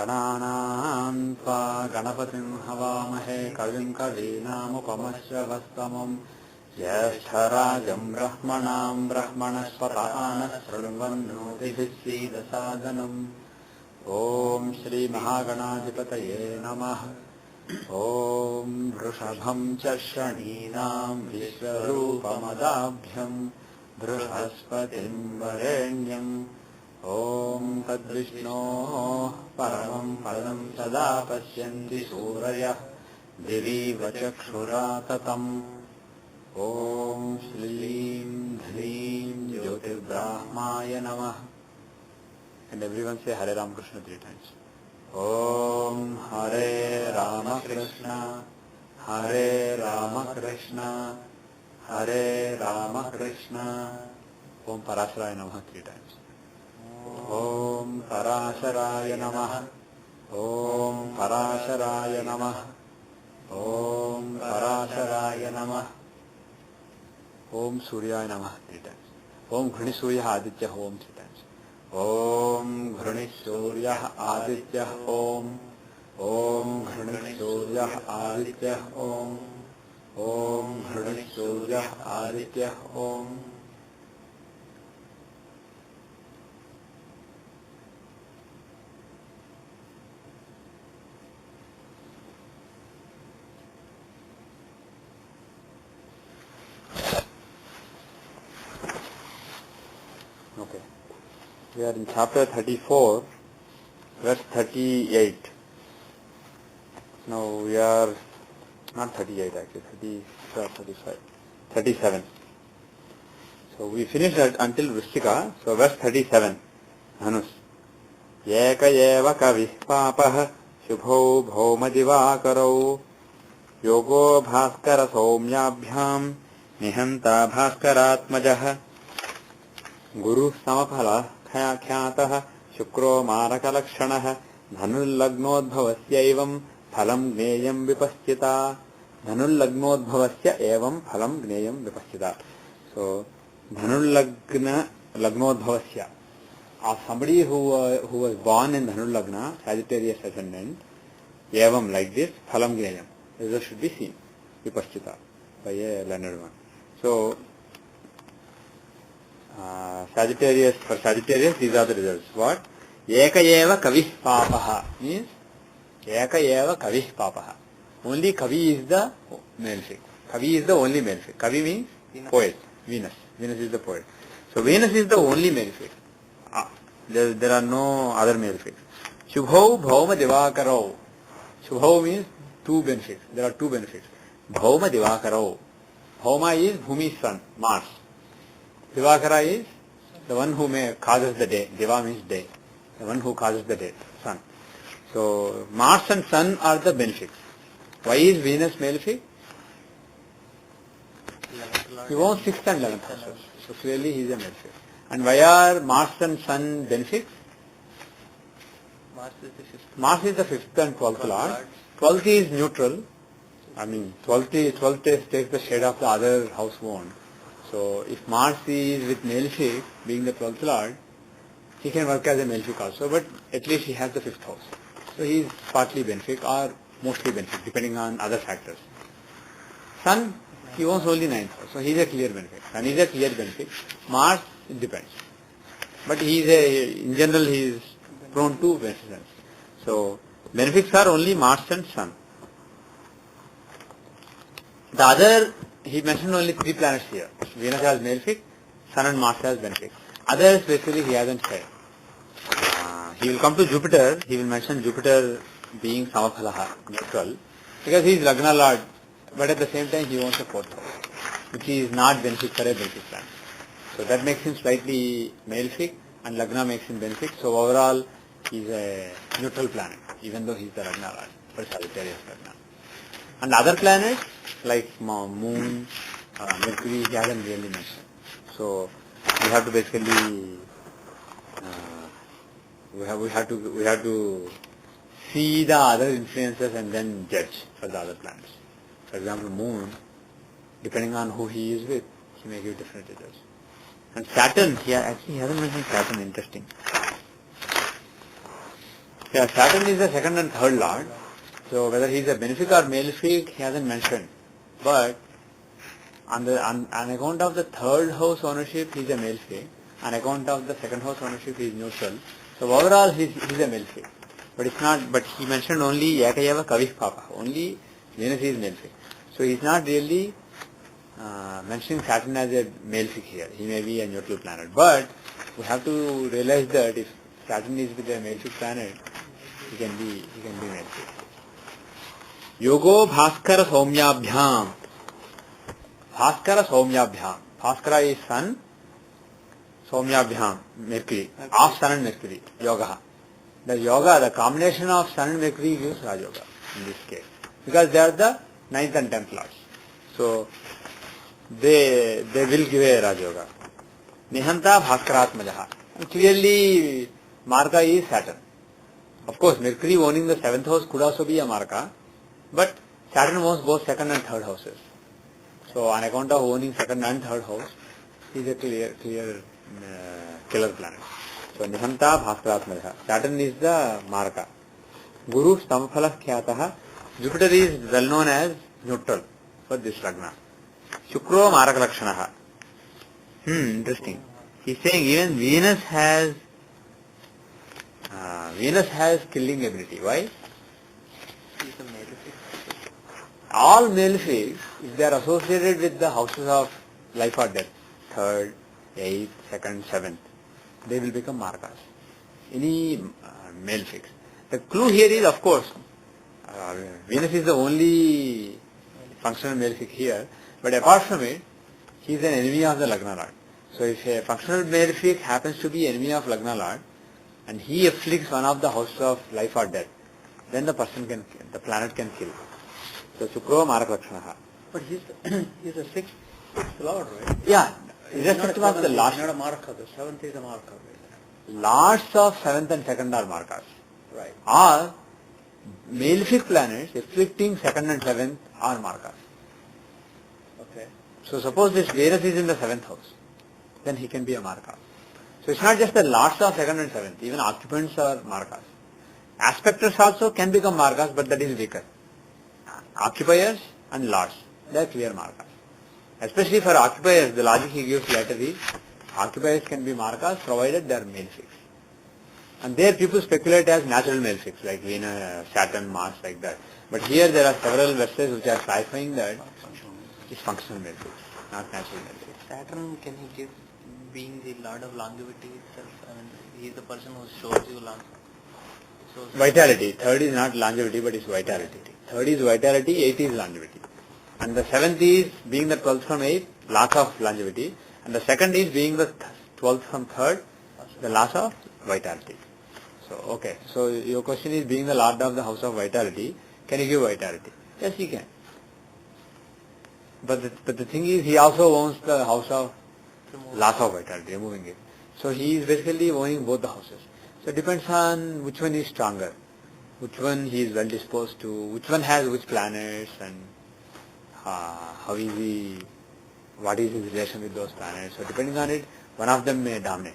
गणानां त्वा गणपतिं हवामहे कविं कवीनामुपमश्रवस्तमम् ज्येष्ठराजं ब्रह्मणां ब्रह्मणस्पतः नः शृण्वन्नोतिभिः सीदसादनम् ॐ श्रीमहागणाधिपतये नमः। ॐ वृषभं च शनीनां विश्वरूपमदाभ्यम् बृहस्पतिं वरेण्यम् ॐ तद्विष्णोः परमं पदं सदा पश्यन्ति सूरयः दिवीव चक्षुराततम् ॐ श्रीं ह्रीं ज्योतिर्ब्राह्माय नमः। And everyone say Hare Ram Krishna 3 times. Om Hare Rama Krishna, Hare Rama Krishna, Hare Rama Krishna. Om Parasharaya Namaha 3 times. Om Parasharaya Namaha, Om Parasharaya Namaha, Om Parasharaya Namaha. Om Suryaya Namaha 3 times. Om Ghani Surya Aditya Om 3 times. Om Ghani Surya Aditya Om. Om Ghani Surya Aditya Om. Om Ghani Surya Aditya Om. Okay. We are in chapter 34, verse 38. Now we are not 38 actually, 35, 37. So we finished until Vrishchika. So verse 37, Dhanus. Yeka eva kavih papah shubho bhauma divakarau yogo bhaskara somyabhyam nihanta bhaskaratmajah Guru samaphala ख्यातः Syukuro मारकलक्षणः धनुर्लग्नोद्भवस्य एवं फलं ज्ञेयं विपश्चिता धनुर्लग्नोद्भवस्य एवं फलं ज्ञेयं विपश्चिता. So धनुर्लग्नोद्भवस्य, somebody who was born in Dhanurlagna, Sagittarius ascendant, evam, like this, phalam gneyam, this should be seen, vipaschita, by a learned one. So Sagittarius, for Sagittarius, these are the results. What? Eka eva kavih papaha means Eka eva kavih papaha. Only Kavi is the male figure. Kavi is the only male figure. Kavi means poet. Venus. Venus is the poet. So Venus is the only male figure. There are no other male figures. Shubho bhauma divakarau. Shubho means two benefits. There are two benefits. Bhauma divakarau. Bhauma is Bhumi's son, Mars. Divakara is the one who causes the day. Diva means day. The one who causes the day, sun. So Mars and sun are the benefics. Why is Venus malefic? He owns 6th and 11th houses. So clearly he is a malefic. And why are Mars and sun benefics? Mars is the 5th and 12th lord. 12th is neutral. I mean 12th takes the shade of the other house owned. So if Mars is with malefic, being the 12th lord, he can work as a malefic also, but at least he has the 5th house. So he is partly benefic or mostly benefic, depending on other factors. Sun, he owns only 9th house, so he is a clear benefic. Sun is a clear benefic. Mars, it depends. But in general, he is prone to beneficence. So benefics are only Mars and Sun. The other, he mentioned only 3 planets here. Venus has malefic, Sun and Mars has benefic. Others basically he hasn't said. He will come to Jupiter, he will mention Jupiter being Samaphalaha, neutral, because he is Lagna Lord, but at the same time he owns a 4th house, which is not benefic for a benefic planet. So that makes him slightly malefic and Lagna makes him benefic. So overall he is a neutral planet, even though he is the Lagna Lord, for Sagittarius Lagna. And other planets like Moon, Mercury, he hasn't really mentioned. So we have to basically we have to see the other influences and then judge for the other planets. For example, Moon, depending on who he is with, he may give different results. And Saturn, he hasn't mentioned Saturn. Interesting. Yeah, Saturn is the second and third lord. So whether he is a benefic or malefic, he hasn't mentioned. But on account of the third house ownership, he is a malefic. On account of the second house ownership, he is neutral. So overall, he is a malefic. But it's not. But he mentioned only Ekayava Kavih Papa. Only Venus is malefic. So he's not really mentioning Saturn as a malefic here. He may be a neutral planet. But we have to realize that if Saturn is with a malefic planet, he can be malefic. Yogo Bhaskara Somyabhyam. Bhaskara Somyabhyam. Bhaskara is Sun. Somyabhyam, Mercury. Of Sun and Mercury. Yoga. The combination of Sun and Mercury gives Raj Yoga in this case. Because they are the 9th and 10th lords. So, they will give a Raj Yoga. Nihanta Bhaskaratmajaha. And clearly, Marka is Saturn. Of course, Mercury owning the 7th house could also be a Marka. But Saturn owns both 2nd and 3rd houses. So, on account of owning 2nd and 3rd house, he is a clear killer planet. So, Nihanta Bhaskaratmajaha. Saturn is the Marka. Guru Stamaphalah Khyataha. Jupiter is well known as neutral for this Lagna. Shukro Maraka Lakshanaha. Interesting. He's saying even Venus has killing ability. Why? He's a malefic. All malefics, if they are associated with the houses of life or death, 3rd, 8th, 2nd, 7th, they will become markas. Any malefics. The clue here is, of course, Venus is the only functional malefic here, but apart from it, he is an enemy of the Lagna Lord. So if a functional malefic happens to be enemy of Lagna Lord, and he afflicts one of the houses of life or death, then the planet can kill. So Shukro Maraka Lakshanaha. But he's a sixth lord, right? Yeah, irrespective of the last. He's not a Marka, the 7th is a Marka. Lords of 7th and 2nd are Markas. Right. Or malefic planets afflicting 2nd and 7th are Markas. Okay. So suppose this Venus is in the 7th house, then he can be a Marka. So it's not just the lords of 2nd and 7th, even occupants are Markas. Aspectors also can become Markas, but that is weaker. Occupiers and lords, they are clear Markas. Especially for occupiers, the logic he gives later is, occupiers can be Markas provided they are malefics. And there people speculate as natural malefics, like Venus, Saturn, Mars, like that. But here there are several verses which are clarifying that it's functional malefics, not natural malefics. Saturn, can he give, being the lord of longevity itself? I mean, he's the person who shows you longevity. Vitality. 3rd is not longevity, but it's vitality. 3rd is vitality, 8th is longevity. And the 7th is being the 12th from 8th, loss of longevity. And the 2nd is being the 12th from 3rd, the loss of vitality. So, okay. So, your question is being the lord of the house of vitality, can he give vitality? Yes, he can. But the thing is, he also owns the house of loss of vitality, removing it. So, he is basically owning both the houses. So, it depends on which one is stronger, which one he is well disposed to, which one has which planets, and how is he, what is his relation with those planets. So, depending on it, one of them may dominate.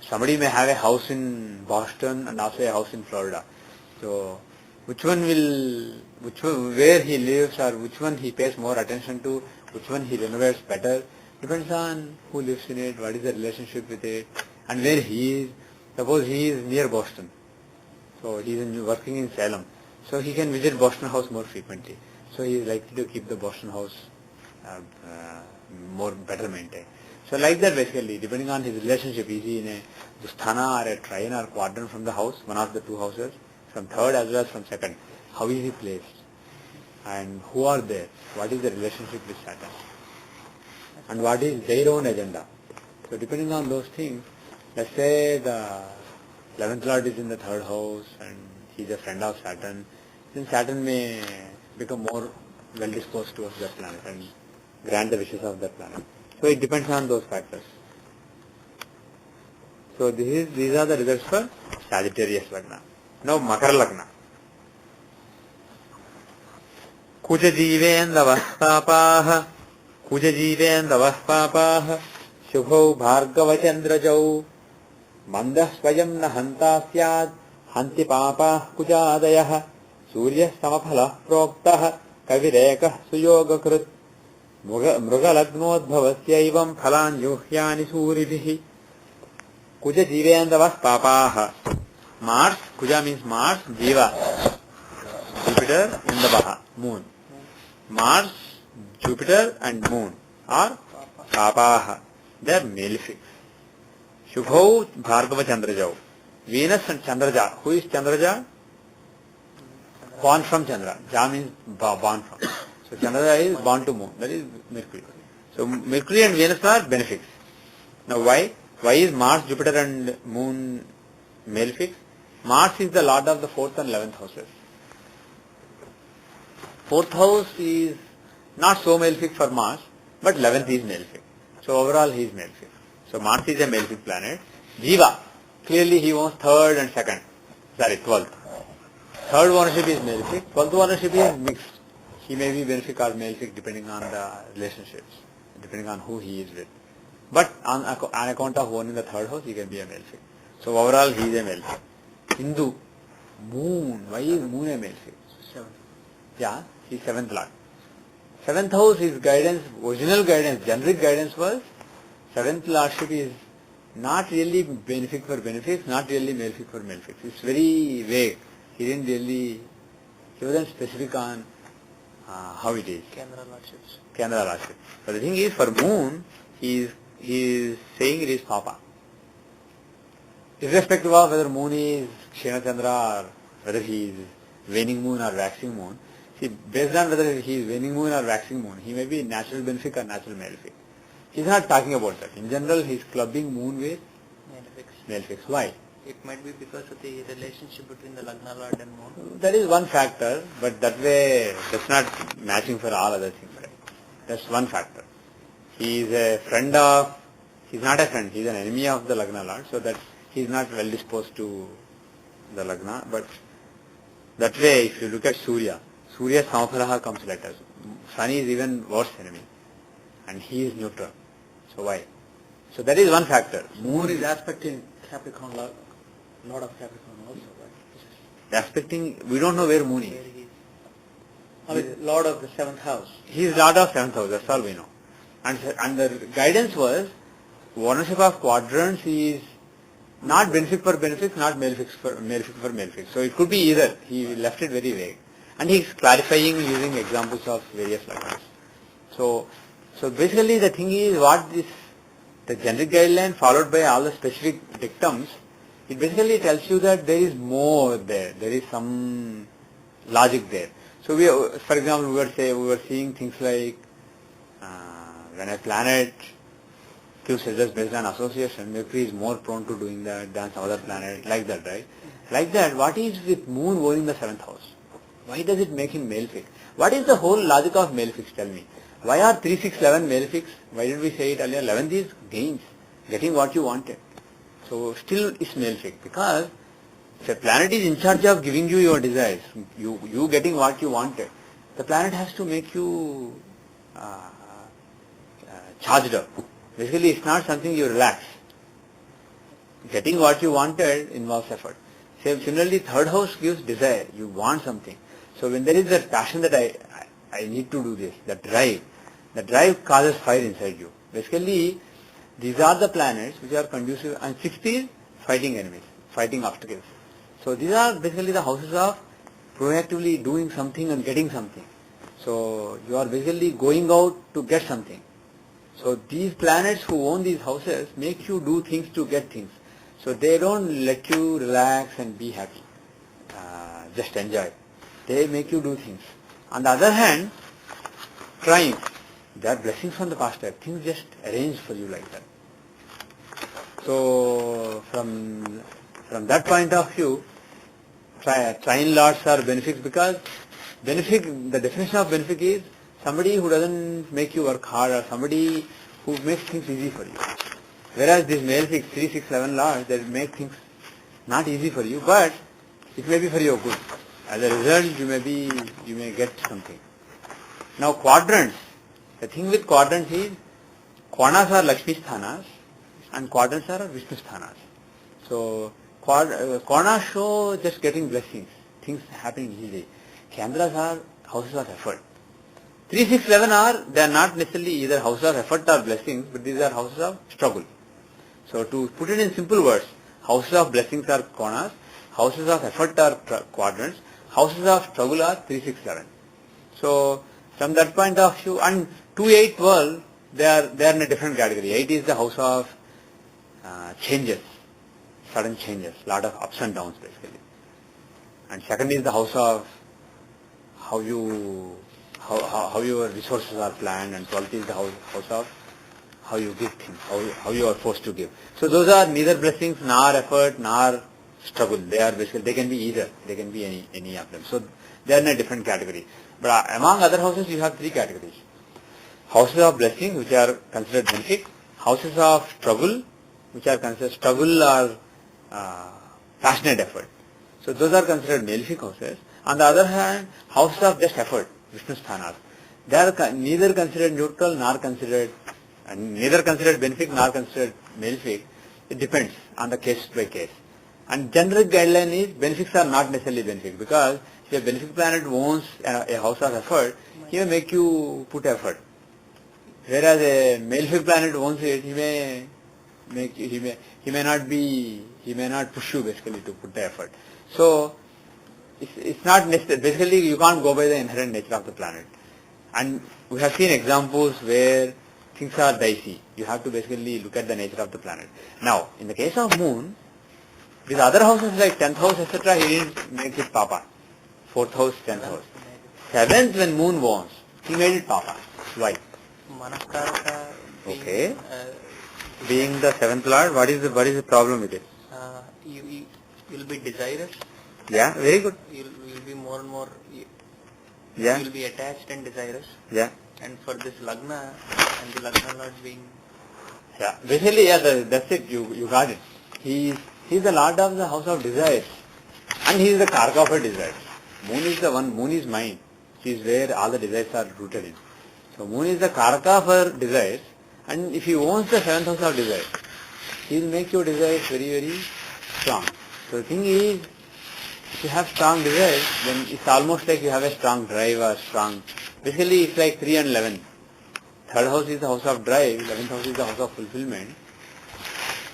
Somebody may have a house in Boston and also a house in Florida. So, where he lives or which one he pays more attention to, which one he renovates better, depends on who lives in it, what is the relationship with it, and where he is. Suppose he is near Boston, so he is working in Salem, so he can visit Boston House more frequently. So he is likely to keep the Boston House better maintained. So like that basically, depending on his relationship, is he in a Dusthana or a Trine or quadrant from the house, one of the two houses, from 3rd as well as from 2nd, how is he placed? And who are there? What is the relationship with Saturn? And what is their own agenda? So depending on those things, let's say the 11th Lord is in the 3rd house and he is a friend of Saturn, then Saturn may become more well disposed towards that planet and grant the wishes of that planet. So it depends on those factors. So these are the results for Sagittarius Lagna. Now Makara Lagna. Kujajivendavah papaha Shubho Bhargava Chandrajau Mandah Swayam Nahanta Syad हन्ति पापाः कुजादयः सूर्यः समफलः प्रोक्तः कविरेकः सुयोगकृत् मृगलग्नोद्भवस्यैवं फलानि जुह्यानि सूरिभिः कुजजीवेन्द्रवः पापाः. Mars, Kuja means Mars, Jiva, Jupiter, Indavaha, Moon. Mars, Jupiter and Moon are Papaha. They are malefics. Shubhau, Bhargava Chandrajau. Venus and Chandraja. Who is Chandraja? Born from Chandra. Ja means born from. So Chandraja is born to Moon. That is Mercury. So Mercury and Venus are benefics. Now why? Why is Mars, Jupiter and Moon malefics? Mars is the lord of the 4th and 11th houses. 4th house is not so malefic for Mars, but 11th is malefic. So overall he is malefic. So Mars is a malefic planet. Jiva, clearly he owns 3rd and 2nd. Sorry, 12th. 3rd ownership is malefic. 12th ownership is mixed. He may be benefic or malefic depending on the relationships, depending on who he is with. But on account of owning the 3rd house, he can be a malefic. So overall he is a malefic. Hindu, Moon. Why is Moon a malefic? 7th. Yeah, he is 7th lord. 7th house, his guidance, original guidance, generic guidance was 7th lordship is not really benefic for benefics, not really malefic for malefics. It's very vague. He wasn't specific on how it is. Kendra lordships. Kendra lordship. But the thing is, for Moon, he is saying it is Papa. Irrespective of whether Moon is Kshena Chandra or whether he is waning moon or waxing moon, see, based on whether he is waning moon or waxing moon, he may be natural benefic or natural malefic. He is not talking about that. In general, he is clubbing Moon with malefics. Why? It might be because of the relationship between the Lagna Lord and Moon. That is one factor, but that way that's not matching for all other things. Right? That's one factor. He is a friend of, he is not a friend, he is an enemy of the Lagna Lord, so that he is not well disposed to the Lagna. But that way, if you look at Surya, Surya Samafalaha comes later. Sun is even worse enemy, and he is neutral. So why? So that is one factor. Moon is aspecting Capricorn, Lord of Capricorn also, right? Aspecting, we don't know where Moon Where is. he is. I mean, Lord of the 7th house. He is Lord of 7th house, that's all we know. And the guidance was, ownership of quadrants is not benefic for benefics, not malefic for malefics. So it could be either. He left it very vague. And he is clarifying using examples of various lagnas. So basically the thing is the generic guideline followed by all the specific dictums, it basically tells you that there is more there. There is some logic there. So for example, we were seeing things like when a planet gives results based on association, Mercury is more prone to doing that than some other planet, like that, right? Like that, what is with Moon owning the 7th house? Why does it make him malefic? What is the whole logic of malefics? Tell me. Why are 3, 6, 11 malefics? Why did we say it earlier? 11th is gains, getting what you wanted. So still it's malefic, because if a planet is in charge of giving you your desires, you getting what you wanted, the planet has to make you charged up. Basically, it's not something you relax. Getting what you wanted involves effort. Similarly, 3rd house gives desire. You want something. So when there is that passion that I need to do this, the drive causes fire inside you. Basically, these are the planets which are conducive, and 6th is fighting enemies, fighting obstacles. So these are basically the houses of proactively doing something and getting something. So you are basically going out to get something. So these planets who own these houses make you do things to get things. So they don't let you relax and be happy, just enjoy. They make you do things. On the other hand, triumph. They are blessings from the past life. Things just arranged for you like that. So from that point of view, trine lords are benefics, because benefic, the definition of benefic is somebody who doesn't make you work hard, or somebody who makes things easy for you. Whereas these malefics, 3, 6, 11 lords, they make things not easy for you, but it may be for your good. As a result, you may get something. Now quadrants. The thing with quadrants is, Konas are Lakshmi sthanas and quadrants are Vishnu sthanas. So Karna show just getting blessings, things happening easily. Kendras are houses of effort. 3, 6, 11 they are not necessarily either houses of effort or blessings, but these are houses of struggle. So to put it in simple words, houses of blessings are konas, houses of effort are quadrants, houses of struggle are 3, 6, 11. So from that point of view, and 2, 8, 12, they are in a different category. 8 is the house of changes, sudden changes, lot of ups and downs basically. And second is the house of how your resources are planned, and 12th is the house of how you give things, how you are forced to give. So those are neither blessings nor effort nor struggle. They are basically, they can be either, they can be any of them. So they are in a different category. But among other houses you have 3 categories. Houses of blessings, which are considered benefic. Houses of struggle, which are considered struggle or passionate effort. So those are considered malefic houses. On the other hand, houses of just effort, Vishnu sthanas, they are neither considered neutral nor considered, neither considered benefic nor considered malefic. It depends on the case by case. And generic guideline is benefics are not necessarily benefic, because if a benefic planet owns a house of effort, he may make you put effort. Whereas a malefic planet owns it, he may not push you basically to put the effort. So it's not necessary. Basically, you can't go by the inherent nature of the planet. And we have seen examples where things are dicey. You have to basically look at the nature of the planet. Now, in the case of moon, with other houses like 10th house, etc., he didn't make it Papa. 4th house, 10th house. 7th, when moon wants, he made it Papa. Why? Manaskaraka. Okay. Being the 7th lord, what is the problem with it? You'll be desirous. Yeah, very good. You'll be more and more. Yeah. You'll be attached and desirous. Yeah. And for this Lagna, and the Lagna Lord being. Yeah. Basically, yeah, that's it. You got it. He's the lord of the house of desires, and he is the karaka of her desires. Moon is the one. Moon is mind. She is where all the desires are rooted in. So moon is the karaka of her desires, and if he owns the 7th house of desires, he will make your desires very, very strong. So the thing is, if you have strong desires, then it's almost like you have a strong drive or strong. Basically, it's like 3 and 11. 3rd house is the house of drive, 11th house is the house of fulfillment,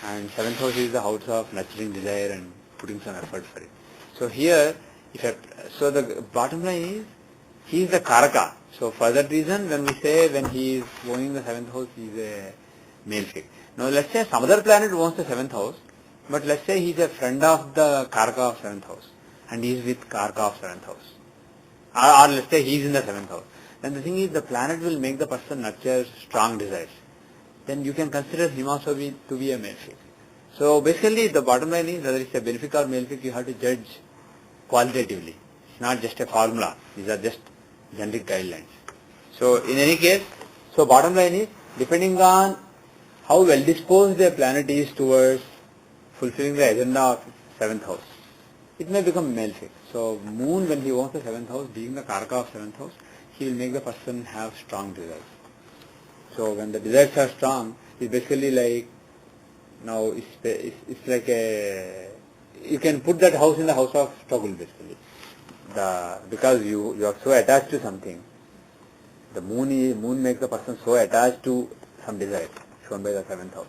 and 7th house is the house of nurturing desire and putting some effort for it. So here, so the bottom line is, he is the karaka. So for that reason, when we say when he is owning the 7th house, he is a malefic. Now let's say some other planet owns the 7th house, but let's say he is a friend of the karaka of 7th house, and he is with karaka of 7th house. Or let's say he is in the 7th house. Then the thing is, the planet will make the person nurture strong desires. Then you can consider him also to be a malefic. So basically, the bottom line is, whether it's a benefic or malefic, you have to judge qualitatively. It's not just a formula. These are just generic guidelines. So in any case, so bottom line is, depending on how well disposed a planet is towards fulfilling the agenda of 7th house, it may become malefic. So moon, when he owns the 7th house, being the karaka of 7th house, he will make the person have strong desires. So when the desires are strong, it's basically like, now it's like you can put that house in the house of struggle basically. Because you are so attached to something, the moon makes the person so attached to some desire shown by the 7th house.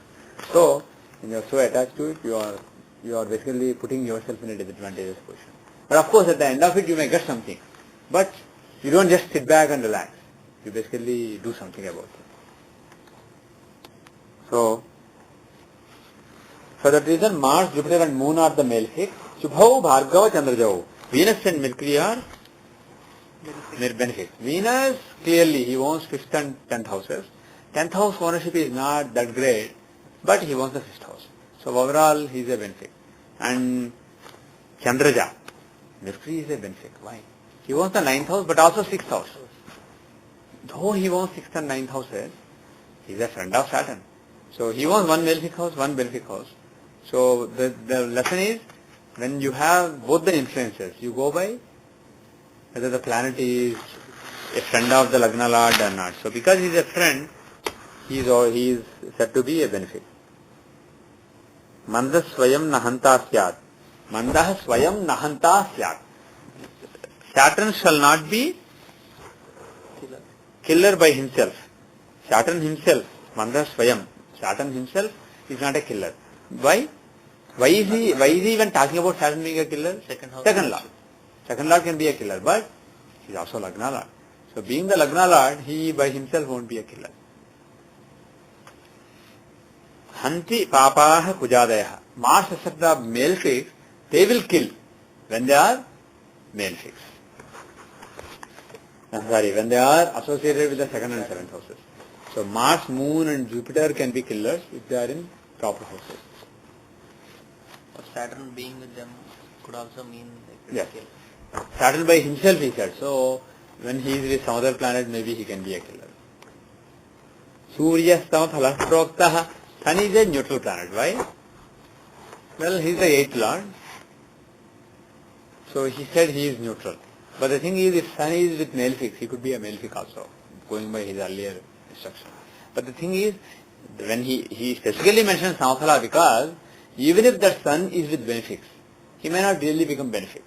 So when you are so attached to it, you are basically putting yourself in a disadvantageous position. But of course, at the end of it, you may get something. But you don't just sit back and relax. You basically do something about it. So for that reason, Mars, Jupiter and Moon are the malefic. Shubhau, Bhargava, Chandrajau. Venus and Mercury are benefic. Venus, clearly, he owns 5th and 10th houses. 10th house ownership is not that great, but he owns the 5th house. So overall, he is a benefic. And Chandraja, Mercury is a benefic. Why? He owns the 9th house, but also 6th house. Though he owns 6th and 9th houses, he is a friend of Saturn. So he owns one malefic house, one benefic house. So the lesson is, when you have both the influences, you go by whether the planet is a friend of the Lagna Lord or not. So because he is a friend, he is said to be a benefic. Mandas swayam nahanta syat. Mandah Swayam Nahanta Syat. Saturn shall not be killer by himself. Saturn himself, Mandah Swayam, Saturn himself is not a killer. Why? Why is he even talking about Saturn being a killer? Second house. Second lord. Second lord can be a killer, but he is also Lagna lord. So being the Lagna lord, he by himself won't be a killer. Hanti papaha kujadayaha. Mars except the male fix, they will kill when they are male fix. When they are associated with the second and seventh houses. So Mars, Moon and Jupiter can be killers if they are in proper houses. Or Saturn being with them could also mean like Yes. kill. Saturn by himself he said. So when he is with some other planet, maybe he can be a killer. Surya Stama Phalasproktaha. Sun is a neutral planet. Why? Well, he is the eighth lord. So he said he is neutral. But the thing is, if Sun is with male fix, he could be a male fix also, going by his earlier instruction. But the thing is, when he specifically mentions Samaphala because even if that Sun is with benefics, he may not really become benefic.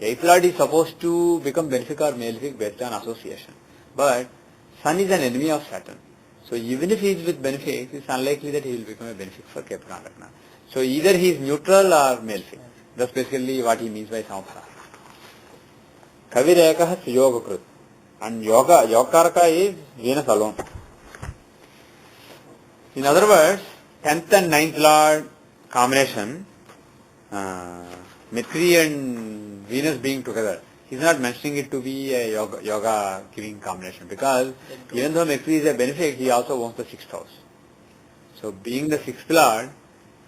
Eighth lord is supposed to become benefic or malefic based on association. But Sun is an enemy of Saturn. So even if he is with benefics, it's unlikely that he will become a benefic for Capricorn Lagna. So either he is neutral or malefic. That's basically what he means by Samaphala. Kavirekaha Suyogakrit. And Yogakaraka is Venus alone. In other words, 10th and 9th lord combination, Mithri and Venus being together, he's not mentioning it to be a yoga giving combination because even though Mithri is a benefic, he also wants the 6th house. So being the 6th lord,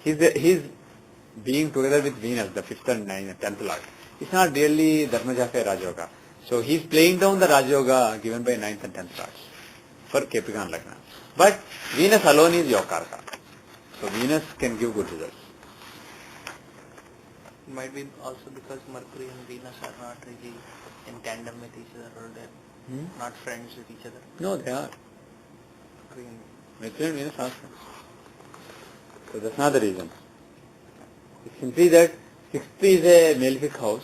he's being together with Venus, the 5th and 10th lord. It's not really that much of a Rajoga. So he's playing down the Rajoga given by 9th and 10th lords for Capricorn Lagna. But Venus alone is Yokarka. So Venus can give good results. It might be also because Mercury and Venus are not really in tandem with each other or they're not friends with each other. No, they are. Mercury and Venus are friends. So that's not the reason. It's simply that 6th is a malefic house.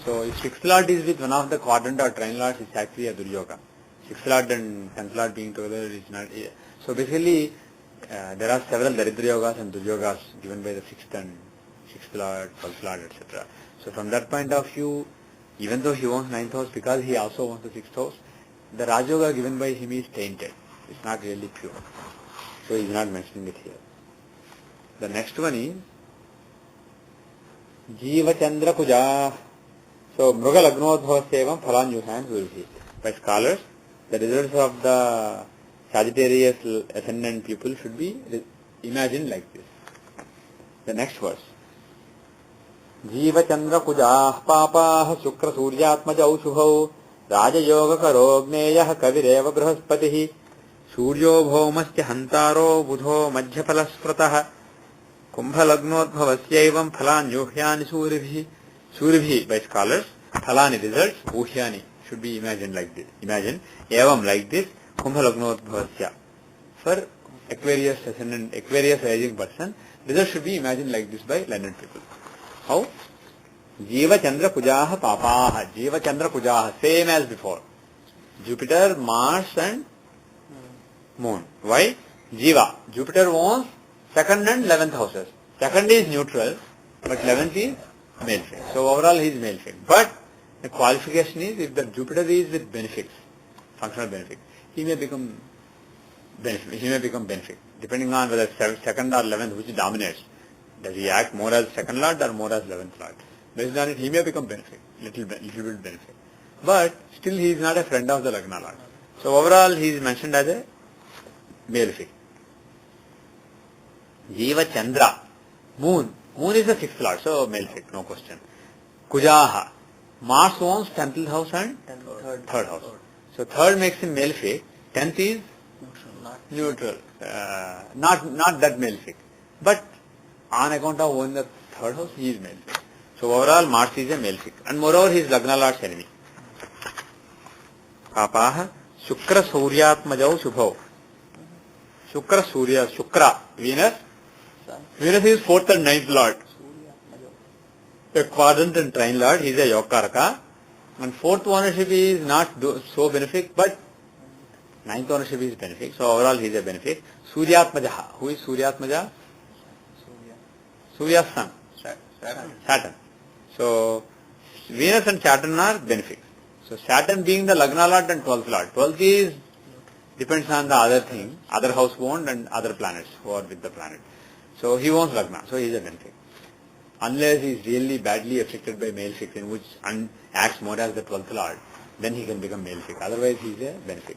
So if 6th lord is with one of the quadrant or trine lords, it's actually a Duryoga. 6th lord and 10th lord being together is not. So basically, there are several Daridra Yogas and Duryogas given by the 6th and 6th lord, 12th lord, etc. So from that point of view, even though he wants 9th house, because he also wants the 6th house, the Rajoga given by him is tainted. It's not really pure. So he is not mentioning it here. The next one is Jiva Chandra Kuja. So Mruga Lagnodhava Sevam Phalan Yuhan will be. By scholars, the results of the Sagittarius ascendant people should be imagined like this. The next verse. Jiva Chandra Kuja Papa Shukra Suryatmaja Ushubhau Raja Yoga Karogneya Kavireva Brahaspatihi Suryo Bhaumasya Hantaro Budho Madhyaphalasprataha Kumbha Lagnodbhavasyaivam Phalan Yuhyani Suribhi. Suribhi by scholars, Phalani results, Uhyani should be imagined like this. Imagine, Evam like this, Kumbha Lagnodbhavasya. For Aquarius ascendant, Aquarius rising person, results should be imagined like this by learned people. How? Jiva Chandra Kujaha Papaha. Jiva Chandra Kujaha, same as before. Jupiter, Mars and Moon. Why? Jiva. Jupiter owns 2nd and 11th houses. 2nd is neutral, but 11th is malefic. So overall he is malefic. But the qualification is if the Jupiter is with benefics, functional benefic, he may become benefic, depending on whether 2nd or 11th which dominates. Does he act more as 2nd lord or more as 11th lord? Based on it, he may become benefic, little bit benefic. But still he is not a friend of the Lagna lord. So overall he is mentioned as a malefic. Jiva Chandra, Moon. Moon is the 6th lord, so malefic, no question. Kujaha. Mars owns 10th house and 3rd house. So 3rd makes him malefic, 10th is neutral. Not that malefic. But on account of owning the 3rd house, he is malefic. So overall Mars is a malefic. And moreover he is Lagna lord's enemy. Papaha Shukra Suryatmajau Shubhau. Shukra Surya, Shukra, Venus. Venus is 4th and 9th lord. a quadrant and trine lord, he is a Yogakaraka. And fourth ownership is not so benefic, but ninth ownership is benefic. So overall he is a benefic. Suryatmaja. Who is Suryatmaja? Surya's son. Saturn. So Venus and Saturn are benefic. So Saturn being the Lagna Lord and 12th Lord. 12th is depends on the other thing, other house owned and other planets who are with the planet. So he owns Lagna, so he is a benefic. Unless he is really badly affected by malefic, in which acts more as the 12th Lord, then he can become malefic. Otherwise he is a benefic.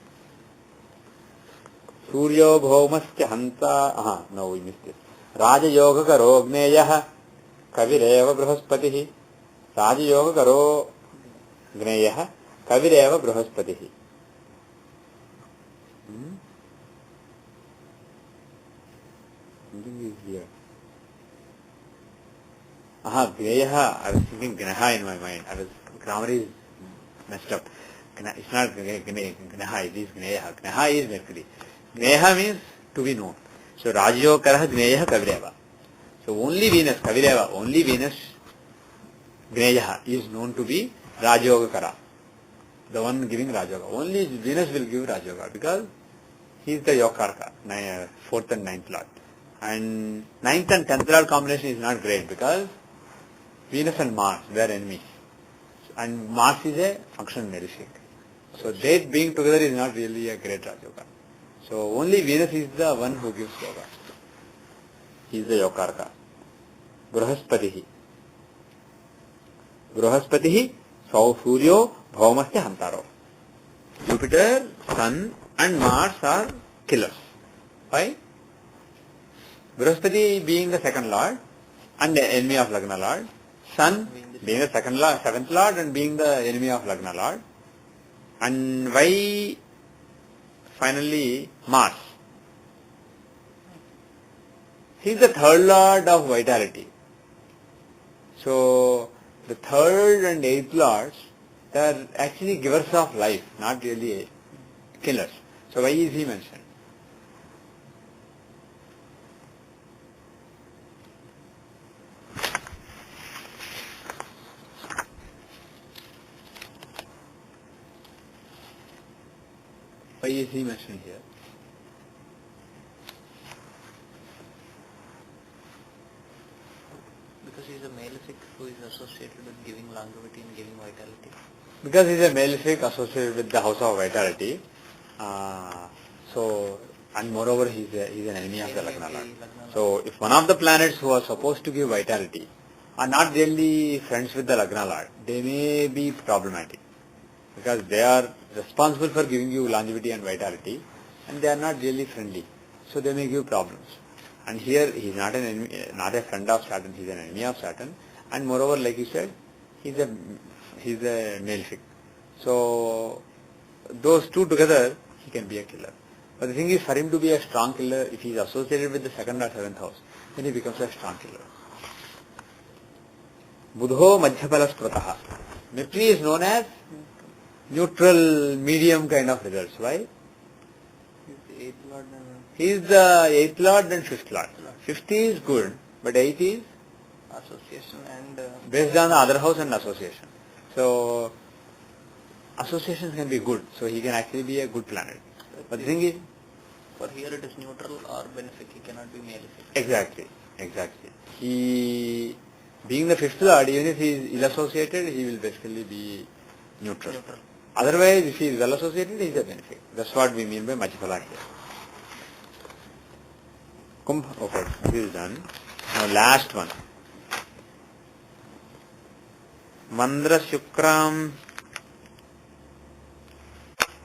Suryo bhaumasya hanta, no, we missed it. Raja yoga karo gneyah kavireva brahaspatihi. Raja yoga karo gneyah kavireva brahaspatihi. Something is here. Gneyaha, I was thinking Gnaha in my mind. Grammar is messed up. It's not Gnaha, it is Gneyaha. Gnaha is Mercury. Gneyaha means to be known. So Rajayoga Karaha Gneyaha Kavireva. So only Venus, Kavireva, only Venus Gneyaha is known to be Rajayoga Kara. The one giving Rajayoga. Only Venus will give Rajayoga because he is the Yogakaraka, 4th and 9th Lord. And 9th and 10th Lord combination is not great because Venus and Mars, they are enemies. And Mars is a functional malefic. So they being together is not really a great Rajayoga. So only Venus is the one who gives yoga. He is the Yogakaraka. Brahaspatihi. Brahaspatihi, Suryo, Bhaumasya Hantaro. Jupiter, Sun and Mars are killers. Why? Brahaspati being the second lord and the enemy of Lagna Lord. Sun being the second lord, seventh lord and being the enemy of Lagna Lord. And why finally Mars? He is the third lord of vitality. So the third and eighth lords, they are actually givers of life, not really killers. So why is he mentioned? Why is he mentioned here? Because he is a malefic who is associated with giving longevity and giving vitality. Because he is a malefic associated with the house of vitality. And moreover he is an enemy of the Lagna Lord. So if one of the planets who are supposed to give vitality are not really friends with the Lagna Lord, they may be problematic. Because they are responsible for giving you longevity and vitality and they are not really friendly. So they may give problems. And here he is not an enemy, not a friend of Saturn, he is an enemy of Saturn. And moreover, like you said, he is a malefic. So those two together, he can be a killer. But the thing is, for him to be a strong killer, if he is associated with the second or seventh house, then he becomes a strong killer. Budho Madhyapala Sprataha. Mercury is known as neutral, medium kind of results. Why? He is the eighth lord and fifth lord. Fifth is good, but eighth is association and based on the other house and association. So associations can be good, so he can actually be a good planet. But the thing is, for here it is neutral or benefic, he cannot be malefic. Exactly. He, being the fifth lord, even if he is ill-associated, he will basically be neutral. Otherwise, if he is well-associated, he is a benefic. That's what we mean by Madhyapala here. Okay, this is done. Now last one. Manda Shukram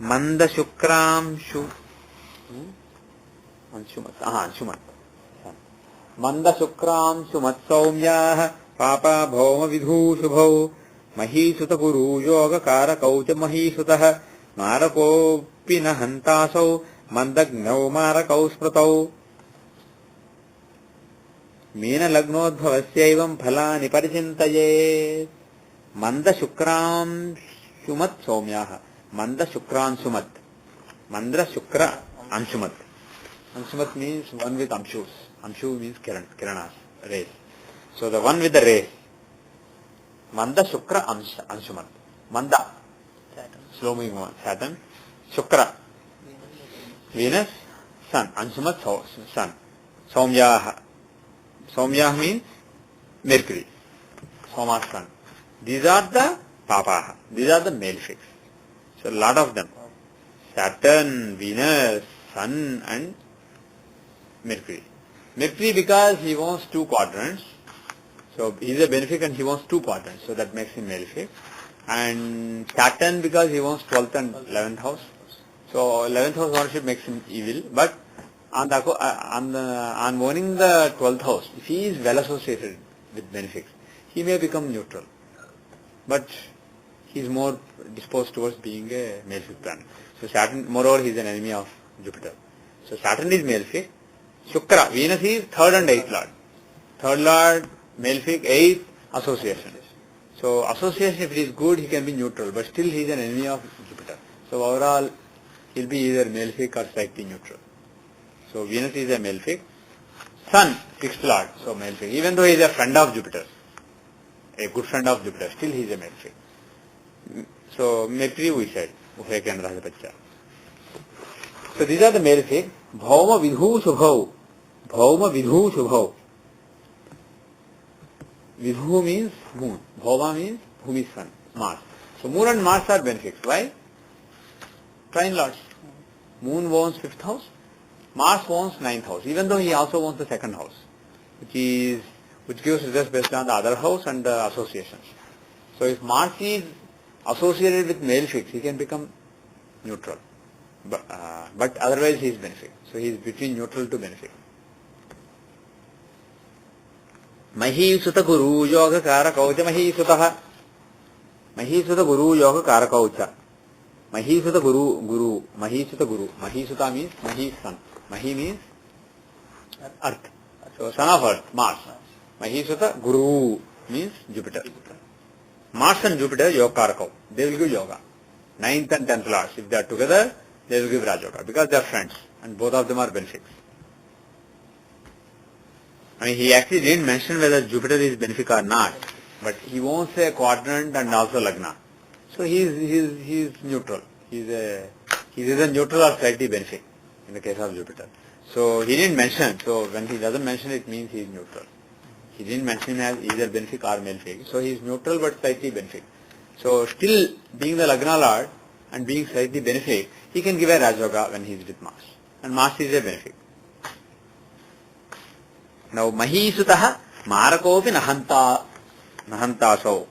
Anshumat. Manda Shukram Shumat Saumyah Papa Bhauma Vidhu Shubhau Mahisuta Guru Yoga Kara Kaucha Mahisutah Marako Pina Hantasau Mandagnau Marakau Spratau Meena Lagnodbhavasya Phalani Paricintaye Manda Shukram Shumat Saumyah Manda Shukran Sumat Mandra Shukra Anshumat. Anshumat means one with Amshus. Amshu means Kiranas, rays. So the one with the rays. Manda, Shukra, Anshuman. Manda, Saturn. slow moving one. Saturn. Shukra, Venus, Sun. Anshuman, Sun. Somyaha. Somyaha means Mercury. Soma, Sun. These are the Papaha. These are the male fixed. So a lot of them. Saturn, Venus, Sun and Mercury. Mercury because he wants 2 quadrants. So he is a benefic and he wants 2 quadrants. So that makes him malefic. And Saturn because he wants 12th and 11th house. So 11th house ownership makes him evil. But on owning the 12th house, if he is well associated with benefics, he may become neutral. But he is more disposed towards being a malefic planet. So Saturn, moreover, he is an enemy of Jupiter. So Saturn is malefic. Shukra, Venus is 3rd and 8th lord. 3rd lord, malefic, 8th, association. So association, if it is good, he can be neutral, but still he is an enemy of Jupiter. So overall, he will be either malefic or slightly neutral. So Venus is a malefic. Sun, 6th lord, so malefic. Even though he is a friend of Jupiter, a good friend of Jupiter, still he is a malefic. So Mercury we said, so these are the malefic. Bhauma Vidhu Shubhau. Bhauma Vidhu Shubhau. Vidhu means moon. Bhauma means Bhumi sun, Mars. So moon and Mars are benefics. Why? Trine lords. Moon owns 5th house. Mars owns 9th house. Even though he also owns the 2nd house, which gives results based on the other house and the associations. So if Mars is associated with malefics, he can become neutral. But otherwise he is benefic. So he is between neutral to benefic. Mahisuta Guru Yoga Karakaucha Mahisutaha. Mahisuta Guru Yoga Karakaucha. Mahisuta Guru. Mahisuta Guru. Mahisuta means Mahi sun. Mahi means earth. So son of earth, Mars. Mahisuta Guru means Jupiter. Mars and Jupiter Yoga Karakau. They will give yoga. 9th and 10th lords. If they are together, they will give Raj Yoga because they are friends and both of them are benefics. I mean, he actually didn't mention whether Jupiter is benefic or not, but he wants a quadrant and also Lagna. So he is neutral. He is either neutral or slightly benefic in the case of Jupiter. So he didn't mention. So when he doesn't mention, it means he is neutral. He didn't mention him as either benefic or malefic. So he is neutral but slightly benefic. So still being the Lagna Lord and being slightly benefic, he can give a Raj Yoga when he is with Mars. And Mars is a benefic. Now Mahisutaha Marakopi Nahanta Asau.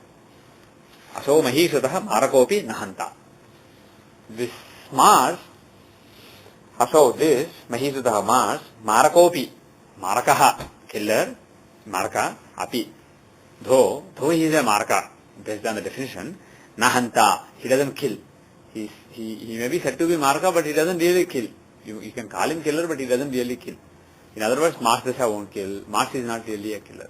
Asau Mahisutaha Marakopi Nahanta. This Mars, Asau this, Mahisutaha Mars, Marakopi, Marakaha, killer, Maraka, Api. Though he is a Maraka, based on the definition, Nahanta, he doesn't kill. He may be said to be Maraka, but he doesn't really kill. You can call him killer, but he doesn't really kill. In other words, Mars Dasha won't kill. Mars is not really a killer.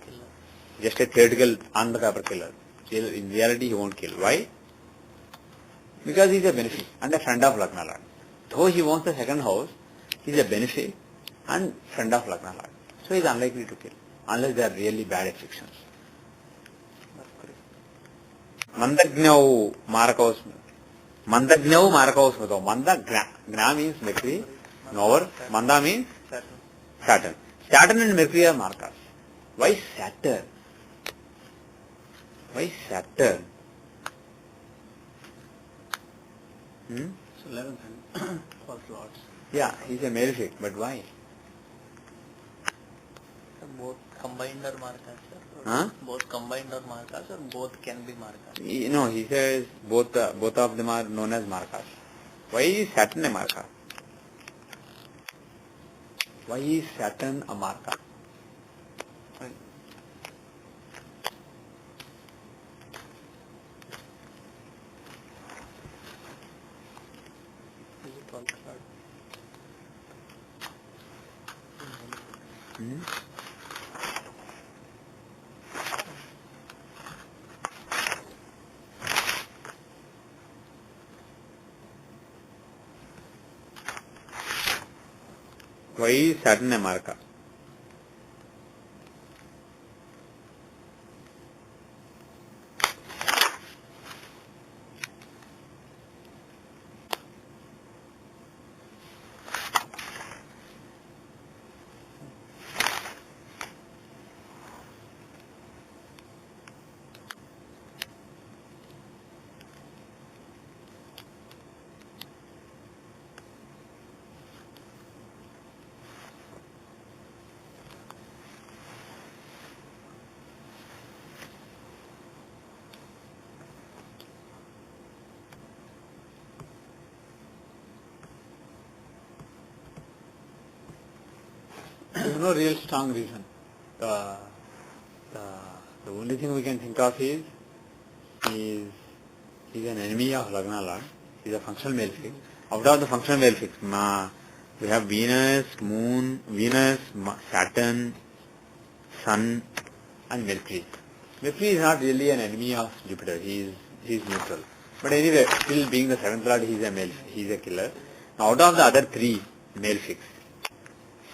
Just a theoretical on the paper killer. In reality, he won't kill. Why? Because he is a benefic and a friend of Lagna Lord. Though he wants the 2nd house, he is a benefic and friend of Lagna Lord. So he is unlikely to kill, unless they are really bad afflictions. Mandagnyau Marakaus. Mandagnyau Marakaus Mado. Manda Gna means Mercury. Nover. Manda means Saturn. Saturn and Mercury are Markas. Why Saturn? Why Saturn? So 11th and 12th lords. Yeah, he is a malefic, but why? Both combined or Markas, sir? Huh? Both combined or Markas, or both can be Markas? No, he says both of them are known as Markas. Why is Saturn a Marka? Why is Saturn a Marka? Is it 12th lord? Why is Saturn a Marka? no real strong reason. The only thing we can think of is he's an enemy of Lagna Lord. He's a functional male fix. Out of the functional male fix, we have Venus, Saturn, Sun, and Mercury. Mercury is not really an enemy of Jupiter. He is neutral. But anyway, still being the seventh lord, he is a killer. Now, out of the other three male fix,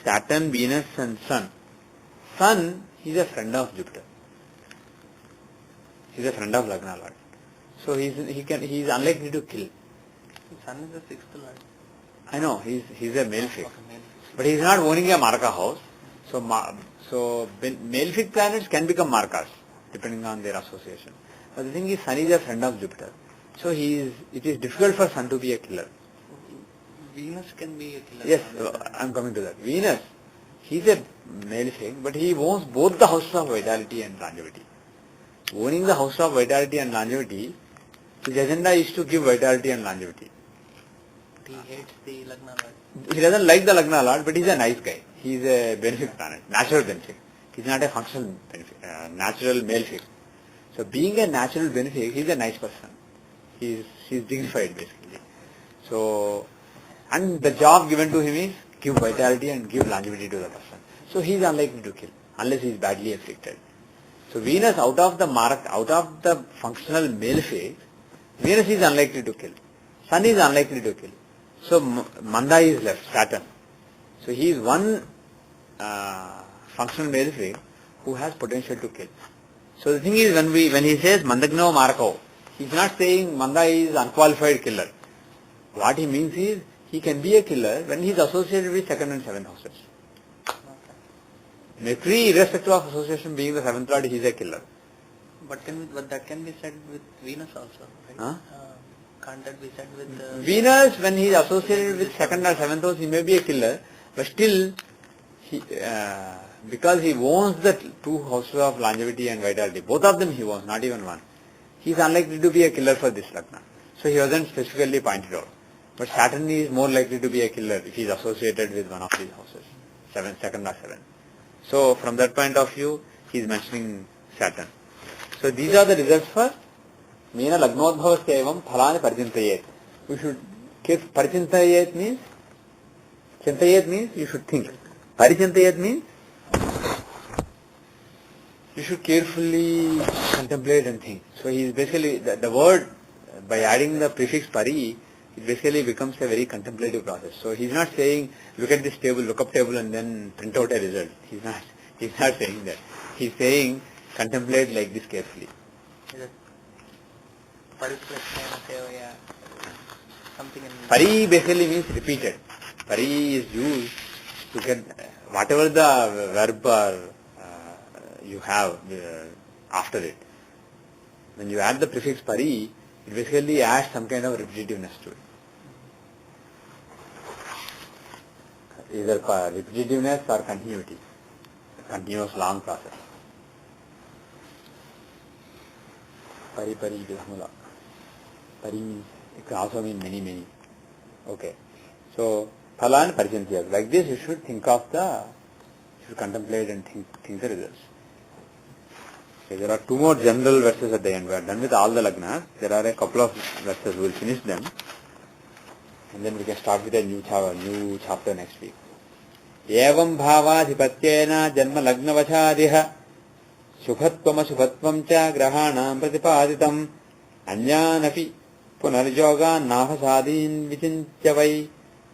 Saturn, Venus, and Sun. Sun, he is a friend of Jupiter. He is a friend of Lagna Lord. So he is unlikely to kill. Sun is the sixth lord. I know, he is a male fix. Okay, male fix. But he is not owning a Marka house. So male fixed planets can become Markas depending on their association. But the thing is, Sun is a friend of Jupiter. So it is difficult for Sun to be a killer. Venus can be a killer. Yes, I am coming to that. Venus, he is a male fix, but he owns both the houses of vitality and longevity. Owning the house of vitality and longevity, his agenda is to give vitality and longevity. He hates the Lagna lord. He doesn't like the Lagna Lord, but he's a nice guy. He's a benefic planet, natural benefic. He's not a functional benefic, natural malefic. So being a natural benefic, he's a nice person. He's dignified basically. So, and the job given to him is give vitality and give longevity to the person. So he's unlikely to kill, unless he's badly afflicted. So Venus, out of the functional malefic, Venus is unlikely to kill. Sun is unlikely to kill. So Manda is left, Saturn. So he is one functional malefic who has potential to kill. So the thing is, when he says Mandagno Marako, he is not saying Manda is unqualified killer. What he means is, he can be a killer when he is associated with second and seventh houses. Mercury, irrespective of association, being the seventh lord, he is a killer. But that can be said with Venus also, right? Huh? Can't that be said with Venus, when he is associated with second or seventh house, he may be a killer, but still, because he owns the two houses of longevity and vitality, both of them he owns, not even one, he is unlikely to be a killer for this Lagna. So he wasn't specifically pointed out. But Saturn is more likely to be a killer if he is associated with one of these houses, second or seventh. So from that point of view, he is mentioning Saturn. So these are the results for Meena Lagnodbhavasya evam phalani paricintayet. We should paricintayet means you should think. Paricintayet means you should carefully contemplate and think. So he is basically the word, by adding the prefix pari, it basically becomes a very contemplative process. So he is not saying look at this table, look up table and then print out a result. He is not saying that. He is saying contemplate like this carefully. Something in Pari basically means repeated. Pari is used to get whatever the verb or you have after it. When you add the prefix pari, it basically adds some kind of repetitiveness to it. Either repetitiveness or continuity. Continuous long process. Pari vidhamula. Pari means, it can also mean many. Okay. So, phalan paricintayat. Like this, you should contemplate and think the results. Okay, there are two more general verses at the end. We are done with all the Lagnas. There are a couple of verses. We will finish them. And then we can start with a new chapter next week. Evam bhavadhipatyena janma lagnavachadiha shubhatvam ashubhatvam cha grahanam pratipaditam anyanapi punaryoga nahasadin vichintyavai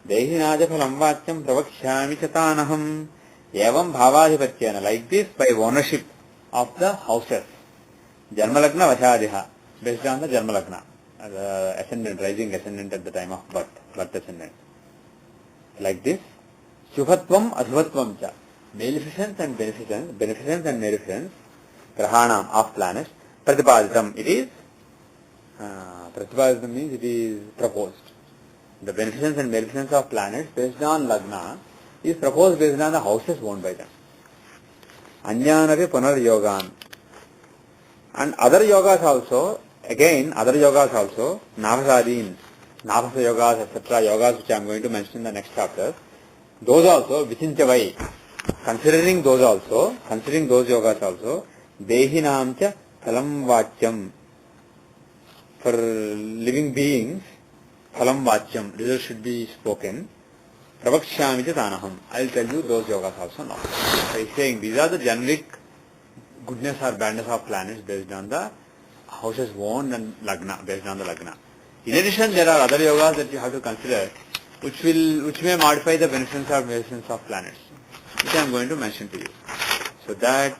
dehinaja phalam vachyam pravakshami chatanaham. Evam bhavadhipatyena, like this, by ownership of the houses. Janma lagna vachadiha, based on the janma lagna, the ascendant, rising ascendant at the time of birth ascendant. Like this, shubhatvam adhvatvam cha, maleficence and maleficence, grahanam of planets, pratipaditam, it is, pratipaditam means it is proposed. The beneficence and maleficence of planets based on lagna is proposed based on the houses owned by them. Anyanapi punar yogan. And other yogas also, navasadin, navasa yogas, etc., yogas which I am going to mention in the next chapter, those also, vichintyavai, considering those yogas also, Dehinam cha phalam vachyam. For living beings, phalam vachyam, results should be spoken. Pravakshyami cha tanaham. I'll tell you those yogas also now. So he's saying these are the generic goodness or badness of planets based on the houses owned and lagna, based on the lagna. In addition, there are other yogas that you have to consider, which may modify the beneficence or maleficence of planets, which I am going to mention to you. So that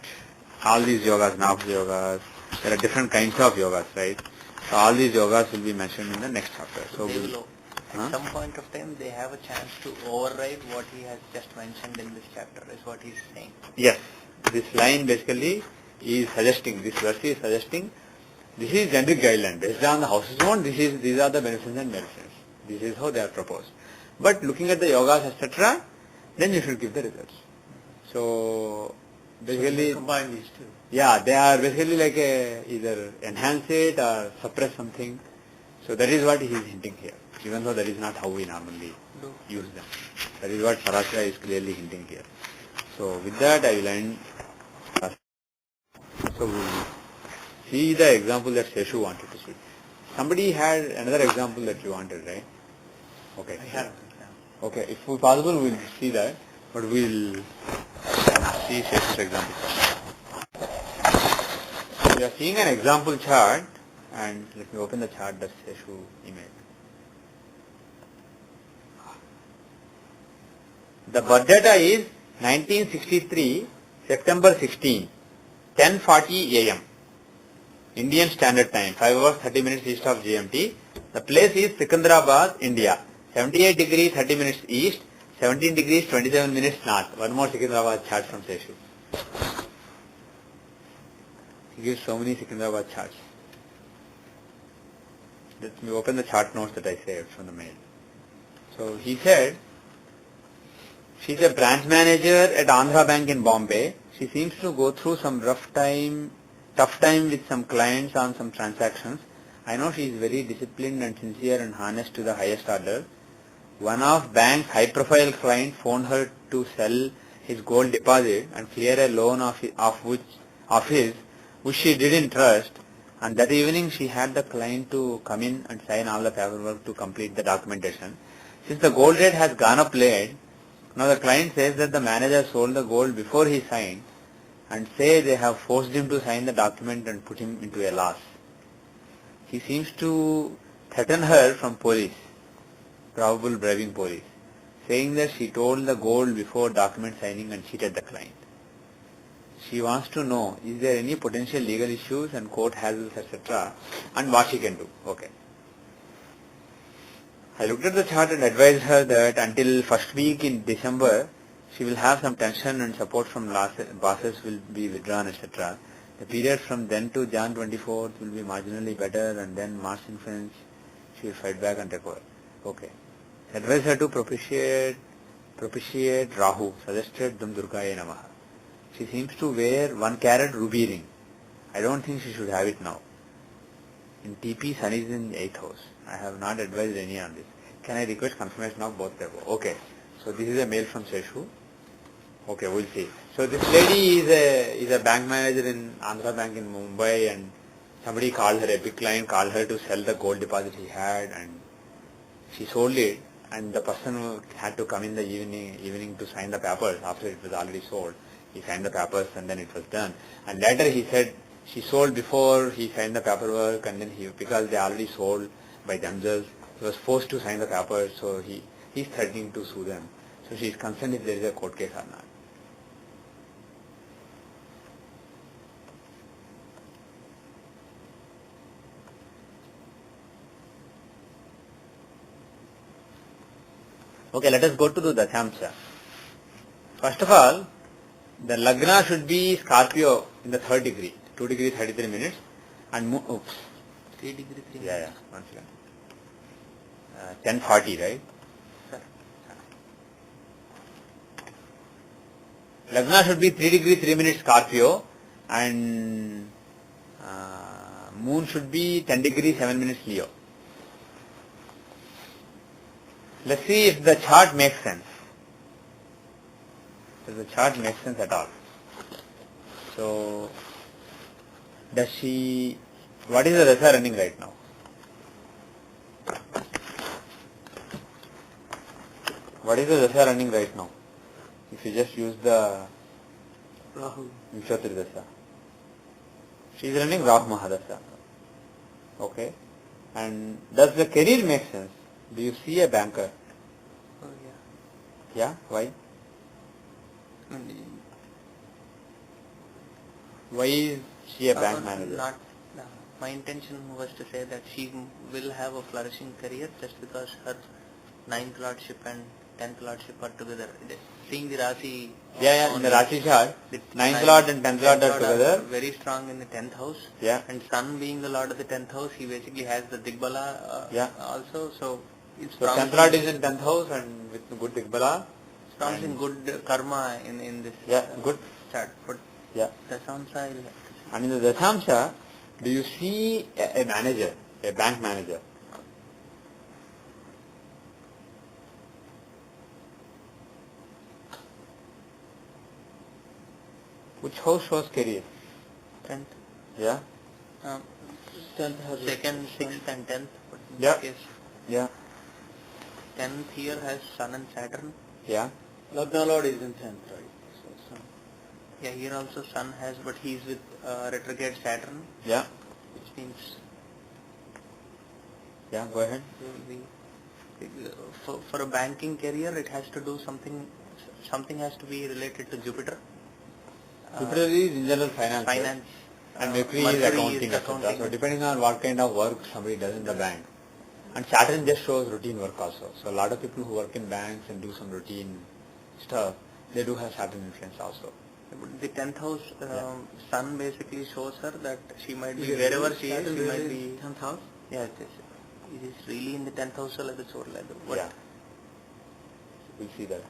all these yogas, Navas yogas, there are different kinds of yogas, right? So all these yogas will be mentioned in the next chapter. So they will, at some point of time, they have a chance to override what he has just mentioned in this chapter, is what he's saying. Yes, this line basically is suggesting, this verse is suggesting, this is generic guideline. Based on the houses owned, these are the beneficence and maleficence. This is how they are proposed. But looking at the yogas, etc., then you should give the results. So basically, so combine these two. Yeah, they are basically like either enhance it or suppress something. So that is what he is hinting here, even though that is not how we normally use them. That is what Parashara is clearly hinting here. So with that I will end. So we will see the example that Seshu wanted to see. Somebody had another example that you wanted, right? Okay. I have. Okay, if possible we will see that, but we will see Seshu's example first. We are seeing an example chart, and let me open the chart that Seshu emailed. The birth data is 1963, September 16, 10:40 a.m. Indian Standard Time, 5 hours 30 minutes east of GMT. The place is Secunderabad, India. 78 degrees 30 minutes east, 17 degrees 27 minutes north. One more Secunderabad chart from Seshu. He gives so many Secunderabad charts. Let me open the chart notes that I saved from the mail. So he said, she's a branch manager at Andhra Bank in Bombay. She seems to go through some tough time with some clients on some transactions. I know she is very disciplined and sincere and honest to the highest order. One of bank's high-profile clients phoned her to sell his gold deposit and clear a loan of his, which she didn't trust, and that evening she had the client to come in and sign all the paperwork to complete the documentation. Since the gold rate has gone up late, now the client says that the manager sold the gold before he signed and say they have forced him to sign the document and put him into a loss. He seems to threaten her from police, probable bribing police, saying that she told the gold before document signing and cheated the client. She wants to know, is there any potential legal issues and court hassles, etc., and what she can do. Okay. I looked at the chart and advised her that until first week in December, she will have some tension and support from bosses will be withdrawn, etc. The period from then to Jan 24th will be marginally better, and then March influence, she will fight back and recover. Okay. Advised her to propitiate Rahu, suggested Dum Durgaye Namaha. She seems to wear 1 carat ruby ring. I don't think she should have it now. In TP, Sun is in 8th house. I have not advised any on this. Can I request confirmation of both the above? Okay. So this is a mail from Seshu. Okay, we'll see. So this lady is a bank manager in Andhra Bank in Mumbai, and somebody called her, a big client called her to sell the gold deposit he had, and she sold it, and the person had to come in the evening to sign the papers after it was already sold. He signed the papers and then it was done. And later he said she sold before he signed the paperwork, and then because they already sold by themselves, he was forced to sign the papers, so he's threatening to sue them. So she is concerned if there is a court case or not. Okay, let us go to the Dathyamsa. First of all, the Lagna should be Scorpio in the 3rd degree, 2 degrees 33 minutes, and 3 degrees 3 minutes. Yeah, 1 second. 10:40, right? Sir. Lagna should be 3 degrees 3 minutes Scorpio, and moon should be 10 degrees 7 minutes Leo. Let's see if the chart makes sense. Does the chart make sense at all? So, does she... What is the Dasa running right now? What is the Dasa running right now? If you just use the Rahu. Vishwatri Dasa. She is running Rahu Mahadasa. Okay. And does the career make sense? Do you see a banker? Oh, yeah. Yeah? Why? I mean, Why is she a bank manager? Not, my intention was to say that she will have a flourishing career just because her 9th lordship and 10th lordship are together. Seeing the Rasi... Yeah, in the Rashi chart, the 9th lord and 10th lord are together. Very strong in the 10th house. Yeah. And Sun being the lord of the 10th house, he basically has the Digbala also. So, it's So 10th lord is in 10th house and with good Digbala. Strong in good karma in this Yeah, good. chart. But Yeah. Dasamsa, I'll have to see. And in the Dasamsa, do you see a manager, a bank manager? Which house shows career? 10th. Yeah? 10th has a- 2nd, 6th and 10th. But in Yeah. this case, Yeah. 10th here has Sun and Saturn. Yeah. Lagna Lord is in 10th, right? So, Sun. Yeah, here also Sun has, but he's with retrograde Saturn, Yeah. which means Yeah, go ahead. for a banking career, it has to do something has to be related to Jupiter. Jupiter is in general finance. right? Finance. And Mercury is accounting, etc. So depending on what kind of work somebody does in the bank. And Saturn just shows routine work also. So a lot of people who work in banks and do some routine stuff, they do have Saturn influence also. The 10th house, Sun basically shows her that she might be Is it wherever really she is, Saturn she might really be. 10th house? Yeah, it is really in the 10th house or like the soul level. But Yeah. We'll see that.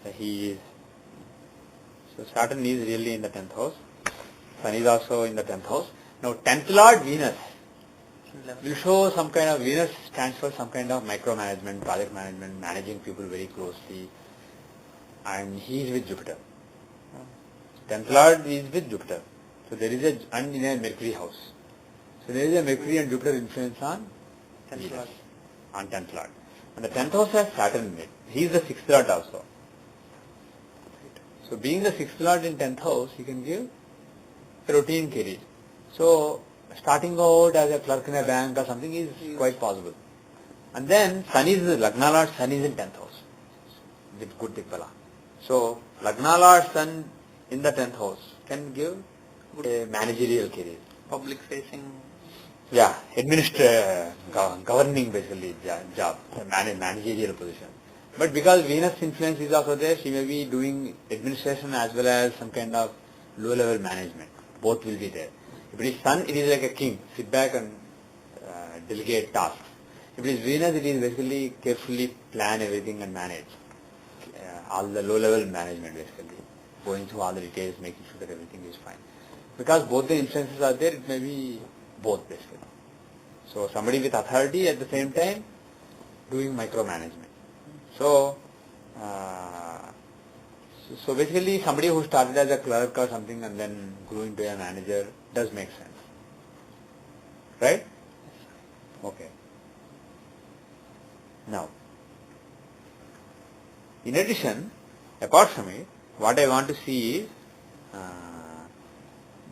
So he is. So Saturn is really in the 10th house. Sun is also in the 10th house. Now 10th Lord Venus will show some kind of, Venus stands for some kind of micromanagement, project management, managing people very closely. And he is with Jupiter. 10th Lord is with Jupiter. So there is and in a Mercury house. So there is a Mercury and Jupiter influence on 10th Venus, Lord. on 10th Lord. And the 10th house has Saturn in it. He is the 6th Lord also. So being the 6th Lord in 10th house, he can give a routine career. So starting out as a clerk in a bank or something is quite possible. And then Sun is the Lagna Lord, Sun is in 10th house with good Digbala. So Lagna Lord Sun in the 10th house can give a managerial career. Public facing. Yeah, governing basically job, managerial position. But because Venus influence is also there, she may be doing administration as well as some kind of low level management. Both will be there. If it is Sun, it is like a king, sit back and delegate tasks. If it is Venus, it is basically carefully plan everything and manage. All the low level management basically. Going through all the details, making sure that everything is fine. Because both the influences are there, it may be both basically. So somebody with authority at the same time doing micromanagement. So basically somebody who started as a clerk or something and then grew into a manager does make sense. Right? Okay. Now, in addition, apart from it, what I want to see is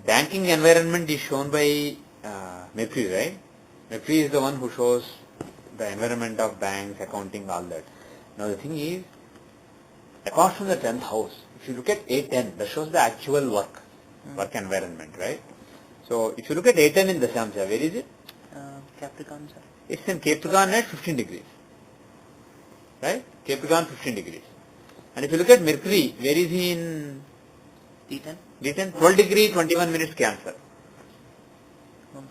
banking environment is shown by Mercury, right? Mercury is the one who shows the environment of banks, accounting, all that. Now the thing is, apart from the 10th house, if you look at A10, that shows the actual work environment, right? So if you look at A10 in Dasamsa, where is it? Capricorn, sir. It's in Capricorn at 15 degrees. Right? Capricorn 15 degrees. And if you look at Mercury, where is he in D10? D10? 12 degree, 21 minutes Cancer.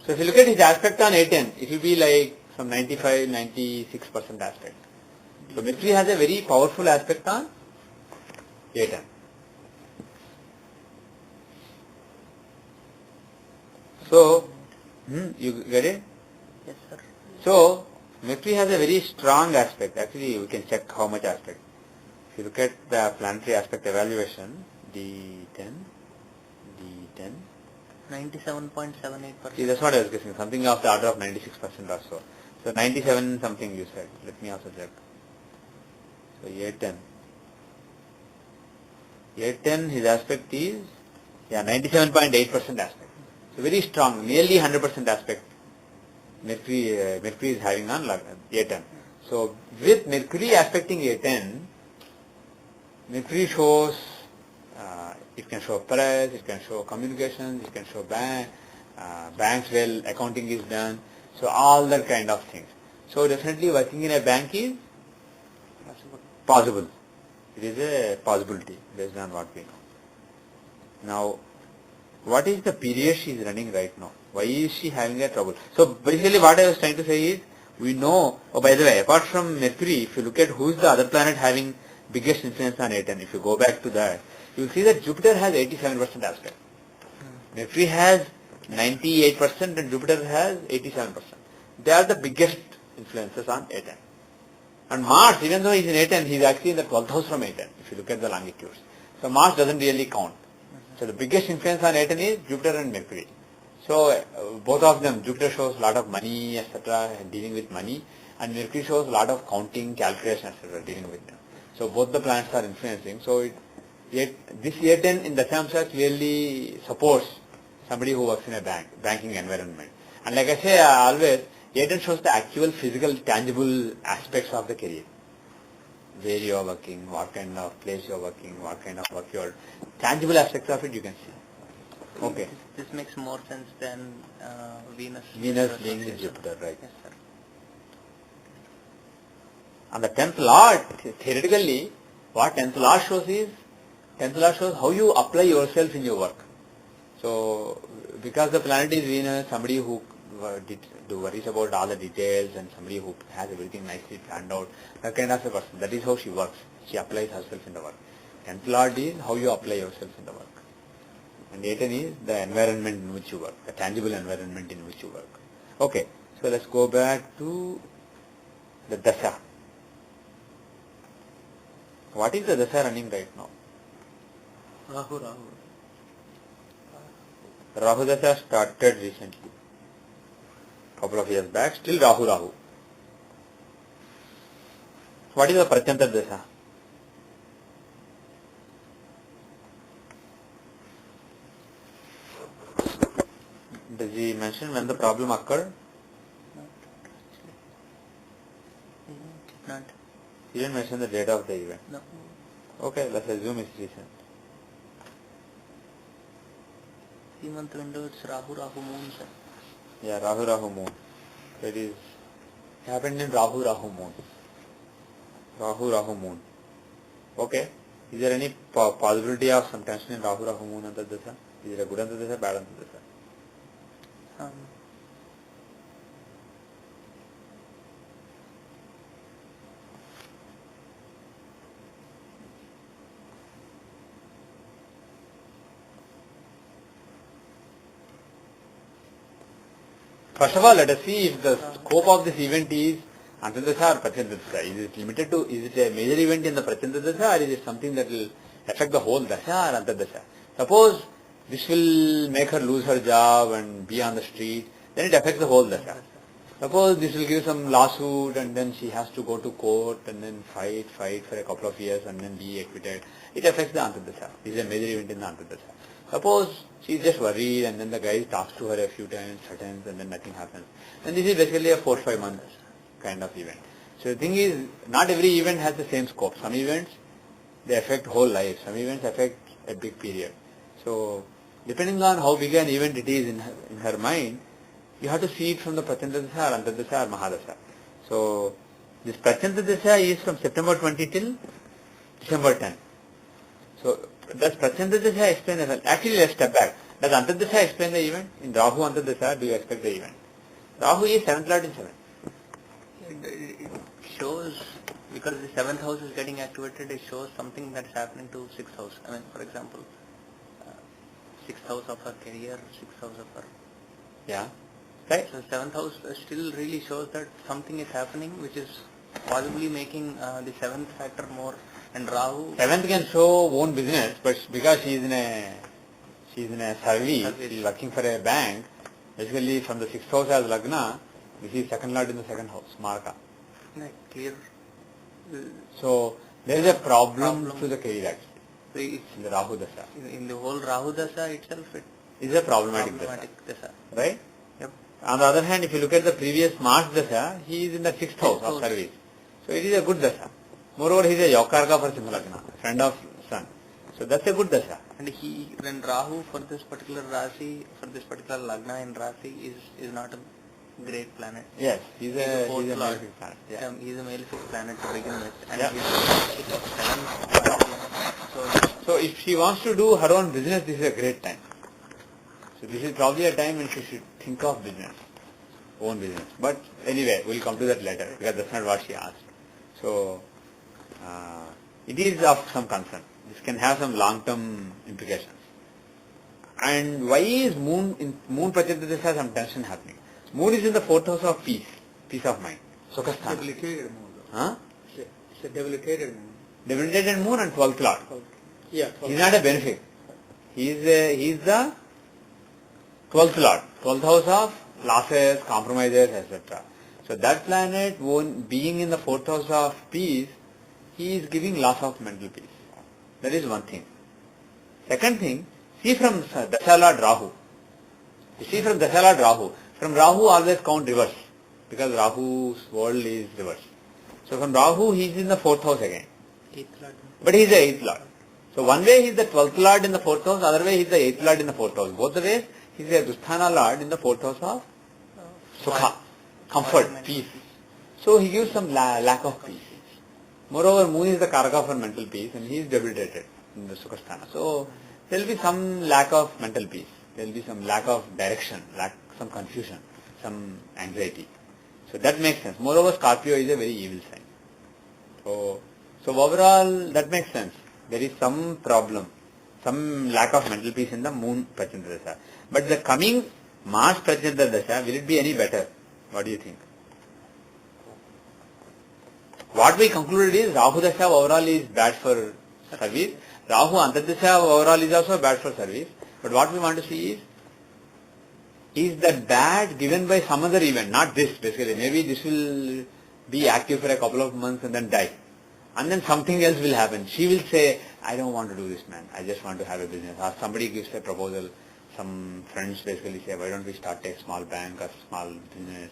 So if you look at his aspect on A10, it will be like some 95-96% aspect. So Mercury has a very powerful aspect on A10. So, you get it? Yes, sir. So, Mercury has a very strong aspect. Actually, we can check how much aspect. you look at the planetary aspect evaluation, D10, 97.78%. see, that's what I was guessing, something of the order of 96% or so. So 97 something you said. Let me also check. So A10. A10, his aspect is, 97.8% aspect. So very strong, nearly 100% aspect. Mercury is having on A10. So with Mercury aspecting A10, Mercury shows, it can show press, it can show communications, it can show banks where accounting is done. So all that kind of things. So definitely working in a bank is possible. It is a possibility based on what we know. Now, what is the period she is running right now? Why is she having a trouble? So basically what I was trying to say is, we know, oh by the way, apart from Mercury, if you look at who is the other planet having biggest influence on A10, if you go back to that, you will see that Jupiter has 87% aspect. Mercury has 98% and Jupiter has 87%. They are the biggest influences on A10. And Mars, even though he is in A10, he is actually in the 12th house from A10, if you look at the longitudes. So Mars doesn't really count. So the biggest influence on A10 is Jupiter and Mercury. So both of them, Jupiter shows a lot of money, etc., dealing with money, and Mercury shows a lot of counting, calculation, etc., dealing with them. So both the planets are influencing. So this A10 in the Dashamsa clearly supports somebody who works in a banking environment. And like I say always, A10 shows the actual physical, tangible aspects of the career. Where you are working, what kind of place you are working, what kind of work you are, tangible aspects of it you can see. Okay. This makes more sense than Venus. Venus being with Jupiter, right? Yes, sir. And the 10th Lord, theoretically, what 10th Lord shows is, 10th Lord shows how you apply yourself in your work. So, because the planet is Venus, somebody who worries about all the details and somebody who has everything nicely planned out, that kind of a person. That is how she works. She applies herself in the work. 10th Lord is how you apply yourself in the work. And 18 is the environment in which you work, the tangible environment in which you work. Okay, so let's go back to the Dasha. What is the Dasha running right now? Rahu. Rahu Dasha started recently, couple of years back, still Rahu. What is the Pratyanta Dasha? Does he mention when the problem occurred? Not. He didn't mention the date of the event. No. Okay, let's assume it's recent. 3-month window, it's Rahu moon, sir. Yeah, Rahu moon. It is happened in Rahu moon. Rahu moon. Okay. Is there any possibility of some tension in Rahu moon Antardasha? Is it a good Antardasha, bad Antardasha? First of all, let us see if the scope of this event is Antardasha or Pratyanta. Is it limited to, is it a major event in the Pratyanta Dasha, or is it something that will affect the whole Dasha or Antardasha? Suppose this will make her lose her job and be on the street, then it affects the whole Dasha. Suppose this will give some lawsuit and then she has to go to court and then fight for a couple of years and then be acquitted. It affects the Antardasha. This is a major event in the Antardasha. Suppose she is just worried and then the guy talks to her a few times, threatens, and then nothing happens. And this is basically a 4-5 months kind of event. So the thing is, not every event has the same scope. Some events, they affect whole life. Some events affect a big period. So depending on how big an event it is in her mind, you have to see it from the Pratyanta Dasha or Antardasha or Mahadasha. So this Pratyanta Dasha is from September 20 till December 10. So does Pratyanta Dasha explain the event? Actually, let's step back. Does Antardasha explain the event? In Rahu Antardasha, do you expect the event? Rahu is 7th Lord in 7. It shows, because the 7th house is getting activated, it shows something that's happening to 6th house. I mean, for example, 6th house of her career, 6th house of her. Yeah. Right. So 7th house still really shows that something is happening which is possibly making the 7th factor more And Rahu. Seventh can show own business, but because she's in a service, she's working for a bank. Basically, from the sixth house as Lagna, this is second lord in the second house, Marka. Clear. So there is a problem to the career actually. So In the Rahu Dasha. in the whole Rahu Dasha itself, it Is a problematic Dasha. right? Yep. On the other hand, if you look at the previous Mars Dasha, he is in the sixth house of service. So it is a good Dasha. Moreover, he is a Yokarka for Simha Lagna, friend of Sun. So that's a good Dasha. And when Rahu for this particular Rasi, for this particular Lagna in Rasi is not a great planet. Yes, he's a fourth lord. malefic planet. Yeah. He's a malefic planet to begin with. And Yeah. he's seventh. So if she wants to do her own business, this is a great time. So this is probably a time when she should think of business, own business. But anyway, we'll come to that later because that's not what she asked. So it is of some concern. This can have some long-term implications. And why is Moon Pratyanta Dasha has some tension happening? Moon is in the fourth house of peace of mind. Sukhasthana. Debilitated moon. Huh? It's a debilitated moon. Debilitated Moon and 12th Lord. Yeah. He is not a benefic. He is the 12th Lord. 12th house of losses, compromises, etc. So that planet, being in the 4th house of peace, he is giving loss of mental peace. That is one thing. Second thing, see from Dasha Lord Rahu. You see from Dasha Lord Rahu. From Rahu always count reverse. Because Rahu's world is reverse. So from Rahu he is in the 4th house again. Eighth Lord. But he is the 8th Lord. So one way he is the 12th Lord in the 4th house, other way he is the 8th Lord in the 4th house. Both the ways he is a Dusthana Lord in the 4th house of Sukha, comfort, peace. So he gives some lack of peace. Moreover, Moon is the Karaka for mental peace and he is debilitated in the Sukhasthana. So there will be some lack of mental peace. There will be some lack of direction, some confusion, some anxiety. So that makes sense. Moreover, Scorpio is a very evil sign. So overall, that makes sense. There is some problem, some lack of mental peace in the Moon Pratyanta Dasha. But the coming Mars Pratyanta Dasha, will it be any better? What do you think? What we concluded is Rahu Dasha overall is bad for service. Rahu Antardasha overall is also bad for service. But what we want to see is that bad given by some other event, not this basically. Maybe this will be active for a couple of months and then die. And then something else will happen. She will say, I don't want to do this, man. I just want to have a business. Or somebody gives a proposal. Some friends basically say, why don't we start a small bank or small business,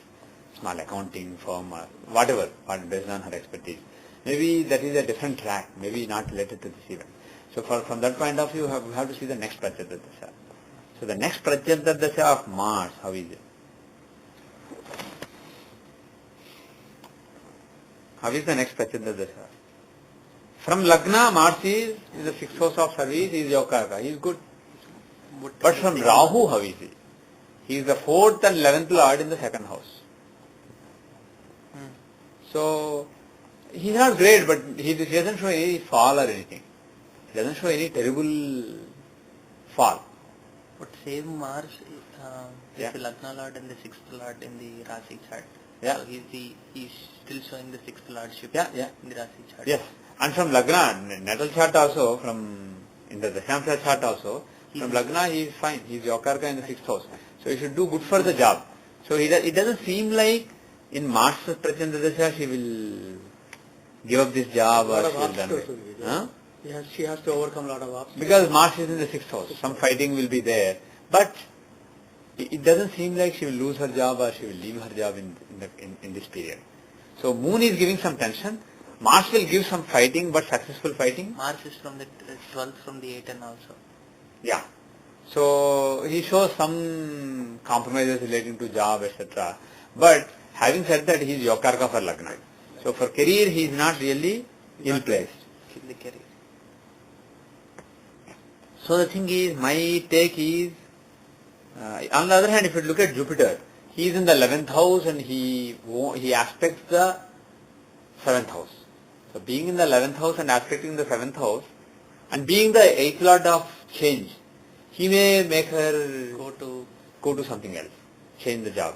small accounting firm or whatever, based on her expertise. Maybe that is a different track, maybe not related to this event. So from that point of view, we have to see the next Pratyanta Dasha. So the next Pratyanta Dasha of Mars, how is it? How is the next Pratyanta Dasha? From Lagna, Mars is in the 6th house of service, he is Yokaraka, he is good. But from Rahu, how is he? He is the 4th and 11th Lord in the 2nd house. So, he is not great, but he doesn't show any fall or anything. He doesn't show any terrible fall. But same Mars is Yeah. the Lagna Lord and the 6th Lord in the Rasi chart. Yeah. So he's still showing the 6th Lordship Yeah. in the Rasi chart. Yes. And from Lagna, natal chart also, in the Dashamsha chart also, from Lagna he is fine. He is Yokaraka in the 6th house. So he should do good for the job. So it doesn't seem like in Mars Pratyanta Dasha she will give up this job or she will done it. Huh? She has to overcome a lot of obstacles. Because Mars is in the 6th house. Some fighting will be there. But it doesn't seem like she will lose her job or she will leave her job in this period. So Moon is giving some tension. Mars will give some fighting, but successful fighting. Mars is from the 12th from the 8th and also. Yeah. So he shows some compromises relating to job, etc. But having said that, he is Yokaraka for Lagna. So for career, he is not really ill placed. The career. So the thing is, my take is, on the other hand, if you look at Jupiter, he is in the 11th house and he aspects the 7th house. So being in the 11th house and aspecting the 7th house, and being the 8th lord of change, he may make her go to something else, change the job,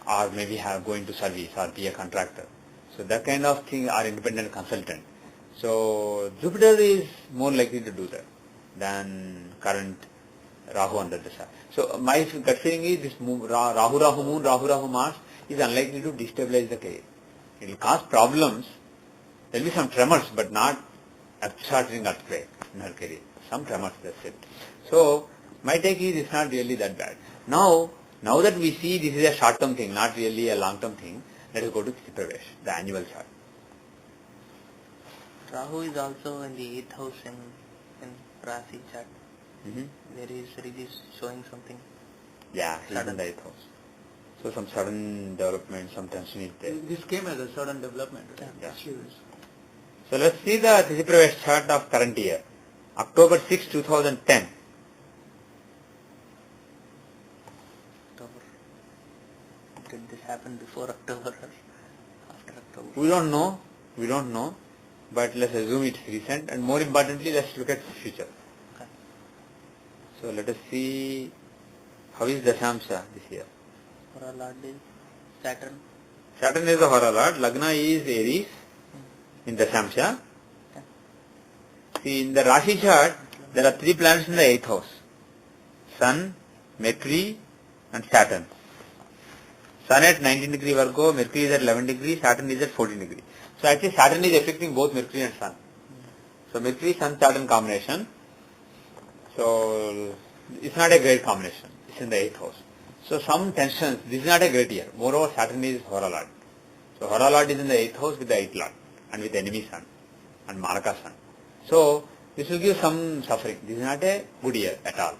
or maybe go into service or be a contractor. So that kind of thing, or independent consultant. So Jupiter is more likely to do that than current Rahu under Dasha. So my gut feeling is this Rahu Moon, Rahu Mars is unlikely to destabilize the career. It will cause problems. There will be some tremors, but not earth-shattering earthquake in her career. Some tremors, that's it. So my take is it's not really that bad. Now that we see this is a short-term thing, not really a long-term thing, let us go to Tithi Pravesh, the annual chart. Rahu is also in the 8th house in Rasi chart. Mm-hmm. There is showing something. Yeah, he's in the 8th house. So some sudden development, some tension is there. This came as a sudden development, right? Yeah. Serious. So let's see the Tithi Pravesh chart of current year. October 6, 2010. October. Did this happen before October or after October? We don't know, but let's assume it's recent, and more importantly, let's look at the future. Okay. So let us see how is Dashamsha this year. Hora Lord is Saturn. Saturn is the Hora Lord, Lagna is Aries in Dashamsha. Okay. See, in the Rashi chart, there are 3 planets in the 8th house. Sun, Mercury and Saturn. Sun at 19 degree Virgo, Mercury is at 11 degree, Saturn is at 14 degree. So actually Saturn is affecting both Mercury and Sun. So Mercury, Sun, Saturn combination. So it's not a great combination. It's in the 8th house. So some tensions, this is not a great year. Moreover, Saturn is Hora Lord. So Hora Lord is in the 8th house with the 8th Lord and with enemy Sun and Maraka Sun. So this will give some suffering. This is not a good year at all,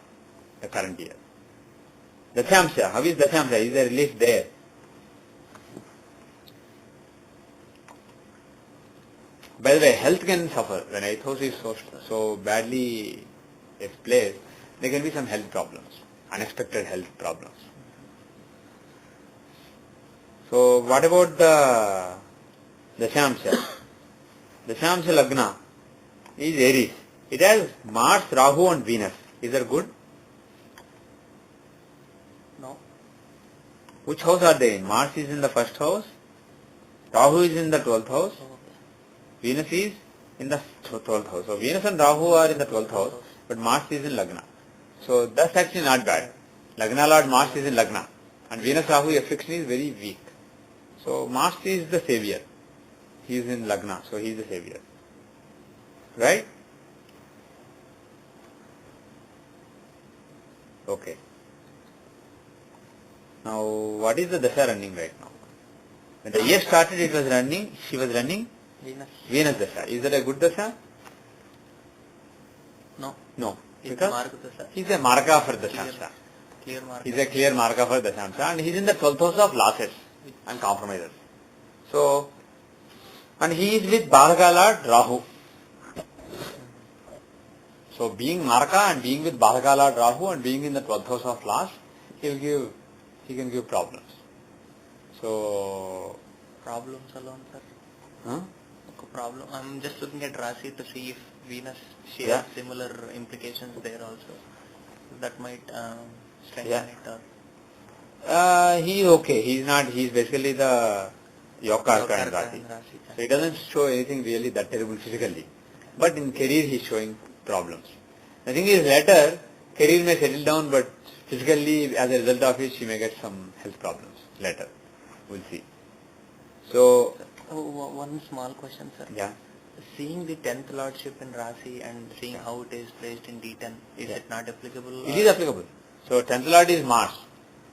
the current year. Dashamsha, how is Dashamsha? Is there relief there? By the way, health can suffer. When 8th house is so badly placed, there can be some health problems, unexpected health problems. So what about the Dashamsha? Dashamsha Lagna is Aries. It has Mars, Rahu and Venus. Is that good? No. Which house are they in? Mars is in the 1st house, Rahu is in the 12th house, Oh, okay. Venus is in the 12th house. So Venus and Rahu are in the 12th house, but Mars is in Lagna. So that's actually not bad. Lagna Lord Mars is in Lagna, and Venus Rahu affliction is very weak. So Mars is the savior. He is in Lagna, so he is the savior. Right? Okay. Now, what is the Dasha running right now? When the year started, it was running, she was running Venus Dasha. Is that a good Dasha? No. No. It's Because Marka Dasha. he is a Marka for Dashamsha. Clear Marka. He is a clear Marka for Dashamsha, and he is in the 12th house of losses and compromises. So, and he is with Badhaka Lord Rahu. So being Marka and being with Badhaka Lord Rahu and being in the 12th house of loss, he can give problems. So, Problems alone, sir. huh? Problem. I'm just looking at Rasi to see if Venus shares Yeah. similar implications there also. That might strengthen Yeah. it or He is okay. He's basically the Yokarka and Rasi. So he doesn't show anything really that terrible physically. But in career he is showing problems. The thing is later, career may settle down, but physically as a result of it, she may get some health problems later. We'll see. So, one small question, sir. yeah. Seeing the 10th lordship in Rasi and seeing how it is placed in D10, is Yeah. it not applicable? It is applicable. So 10th Lord is Mars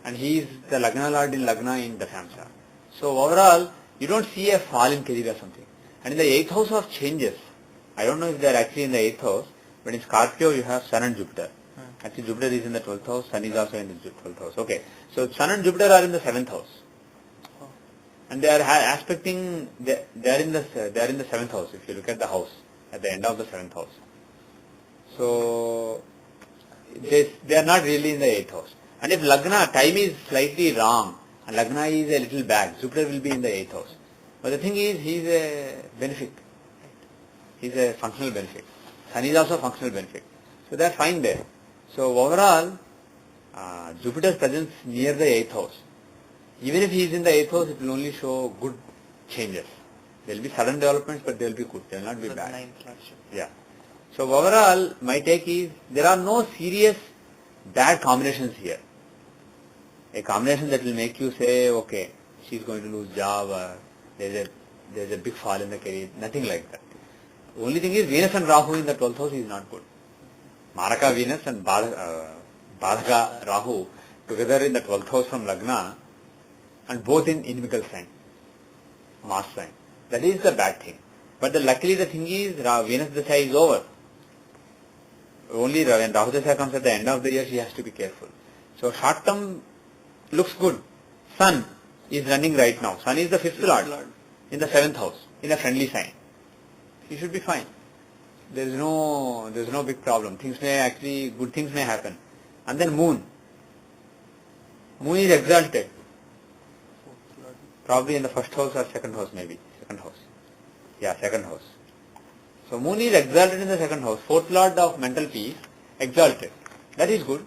and he is the Lagna Lord in Lagna in Dashamsha. So overall, you don't see a fall in career or something. And in the 8th house of changes, I don't know if they are actually in the 8th house, but in Scorpio you have Sun and Jupiter. Actually Jupiter is in the 12th house, Sun is also in the 12th house. Okay. So Sun and Jupiter are in the 7th house. Oh. And they are aspecting, they are in the 7th house if you look at the house, at the end of the 7th house. So, they are not really in the 8th house. And if Lagna, time is slightly wrong, and Lagna is a little back, Jupiter will be in the 8th house. But the thing is, he is a benefic. He is a functional benefic. Sun is also functional benefic. So they are fine there. So overall, Jupiter's presence near the 8th house. Even if he is in the 8th house, it will only show good changes. There will be sudden developments, but they will be good. They will not be So bad. ninth Lord Shiva. Yeah. So overall, my take is there are no serious bad combinations here. A combination that will make you say, okay, she's going to lose job, or there's a big fall in the career. Nothing like that. Only thing is Venus and Rahu in the 12th house is not good. Maraka Venus and Badhaka Rahu together in the 12th house from Lagna and both in inimical sign, Mars sign. That is the bad thing. But luckily the thing is Venus Dasha is over. Only when Rahu Dasha comes at the end of the year, she has to be careful. So short term looks good. Sun is running right now. Sun is the 5th Lord in the 7th house, in a friendly sign. He should be fine. There is no big problem. Things may actually, good things may happen. And then Moon. Moon is exalted. Probably in the 1st house or 2nd house maybe. 2nd house. Yeah, 2nd house. So Moon is exalted in the 2nd house. 4th Lord of mental peace, exalted. That is good.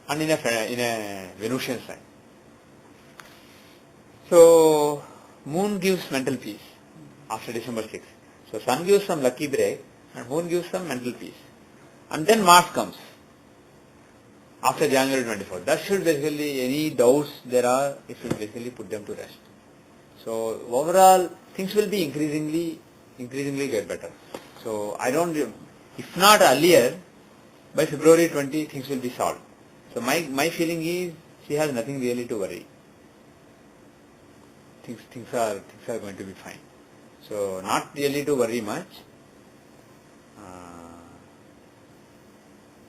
And in a Venusian sign. So Moon gives mental peace after December 6th. So Sun gives some lucky break and Moon gives some mental peace. And then Mars comes after January 24th. That should basically, any doubts there are, it should basically put them to rest. So overall, things will be increasingly get better. So I don't, if not earlier, by February 20, things will be solved. So my feeling is, she has nothing really to worry. Things are going to be fine. So not really to worry much.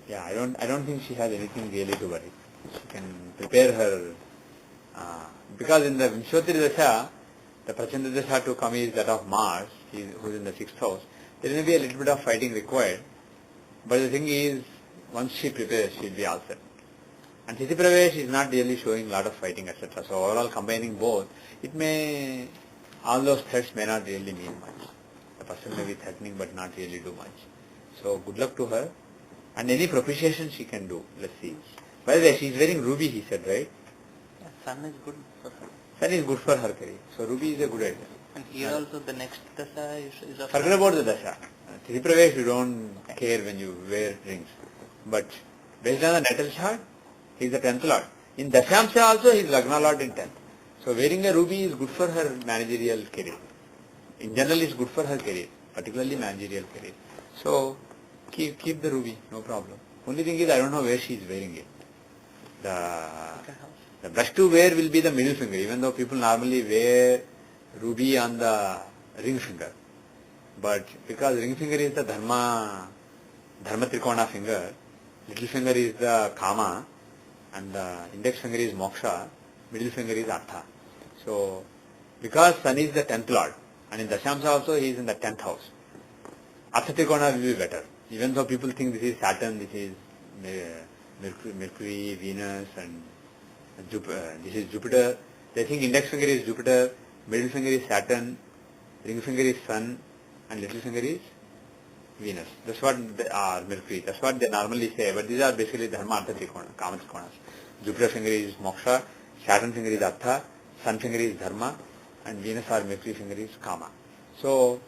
Yeah, I don't think she has anything really to worry. She can prepare her, because in the Vimshottari Dasha, the Prachanda Dasha to come is that of Mars, who is in the 6th house. There may be a little bit of fighting required, but the thing is, once she prepares, she will be all set. And Tithi Pravesh is not really showing a lot of fighting, etc. So overall, combining both, all those threats may not really mean much. The person may be threatening but not really do much. So good luck to her. And any propitiation she can do. Let's see. By the way, she is wearing ruby, he said, right? Yeah, Sun is good for her. Sun is good for her career. So ruby is a good idea. And here also the next Dasha is of Forget about the Dasha. Tithi Pravesh, you don't care when you wear rings. But based on the natal chart, he is the 10th Lord. In Dashamsha also, he is Lagna Lord in 10th. So wearing a ruby is good for her managerial career. In general, it's good for her career, particularly managerial career. So keep the ruby, no problem. Only thing is, I don't know where she is wearing it. The best to wear will be the middle finger, even though people normally wear ruby on the ring finger. But because ring finger is the Dharma Trikona finger, little finger is the Kama, and the index finger is Moksha, middle finger is Artha. So, because Sun is the 10th Lord, and in Dashamsa also he is in the 10th house, Artha Trikona will be better. Even though people think this is Saturn, this is Mercury, Venus, and this is Jupiter. They think index finger is Jupiter, middle finger is Saturn, ring finger is Sun, and little finger is Venus. That's what Mercury. That's what they normally say. But these are basically Dharma Artha Trikona, Kama Trikonas. Jupiter finger is Moksha, Saturn finger is Artha, Sun finger is Dharma, and Venus or Mercury finger is Kama. So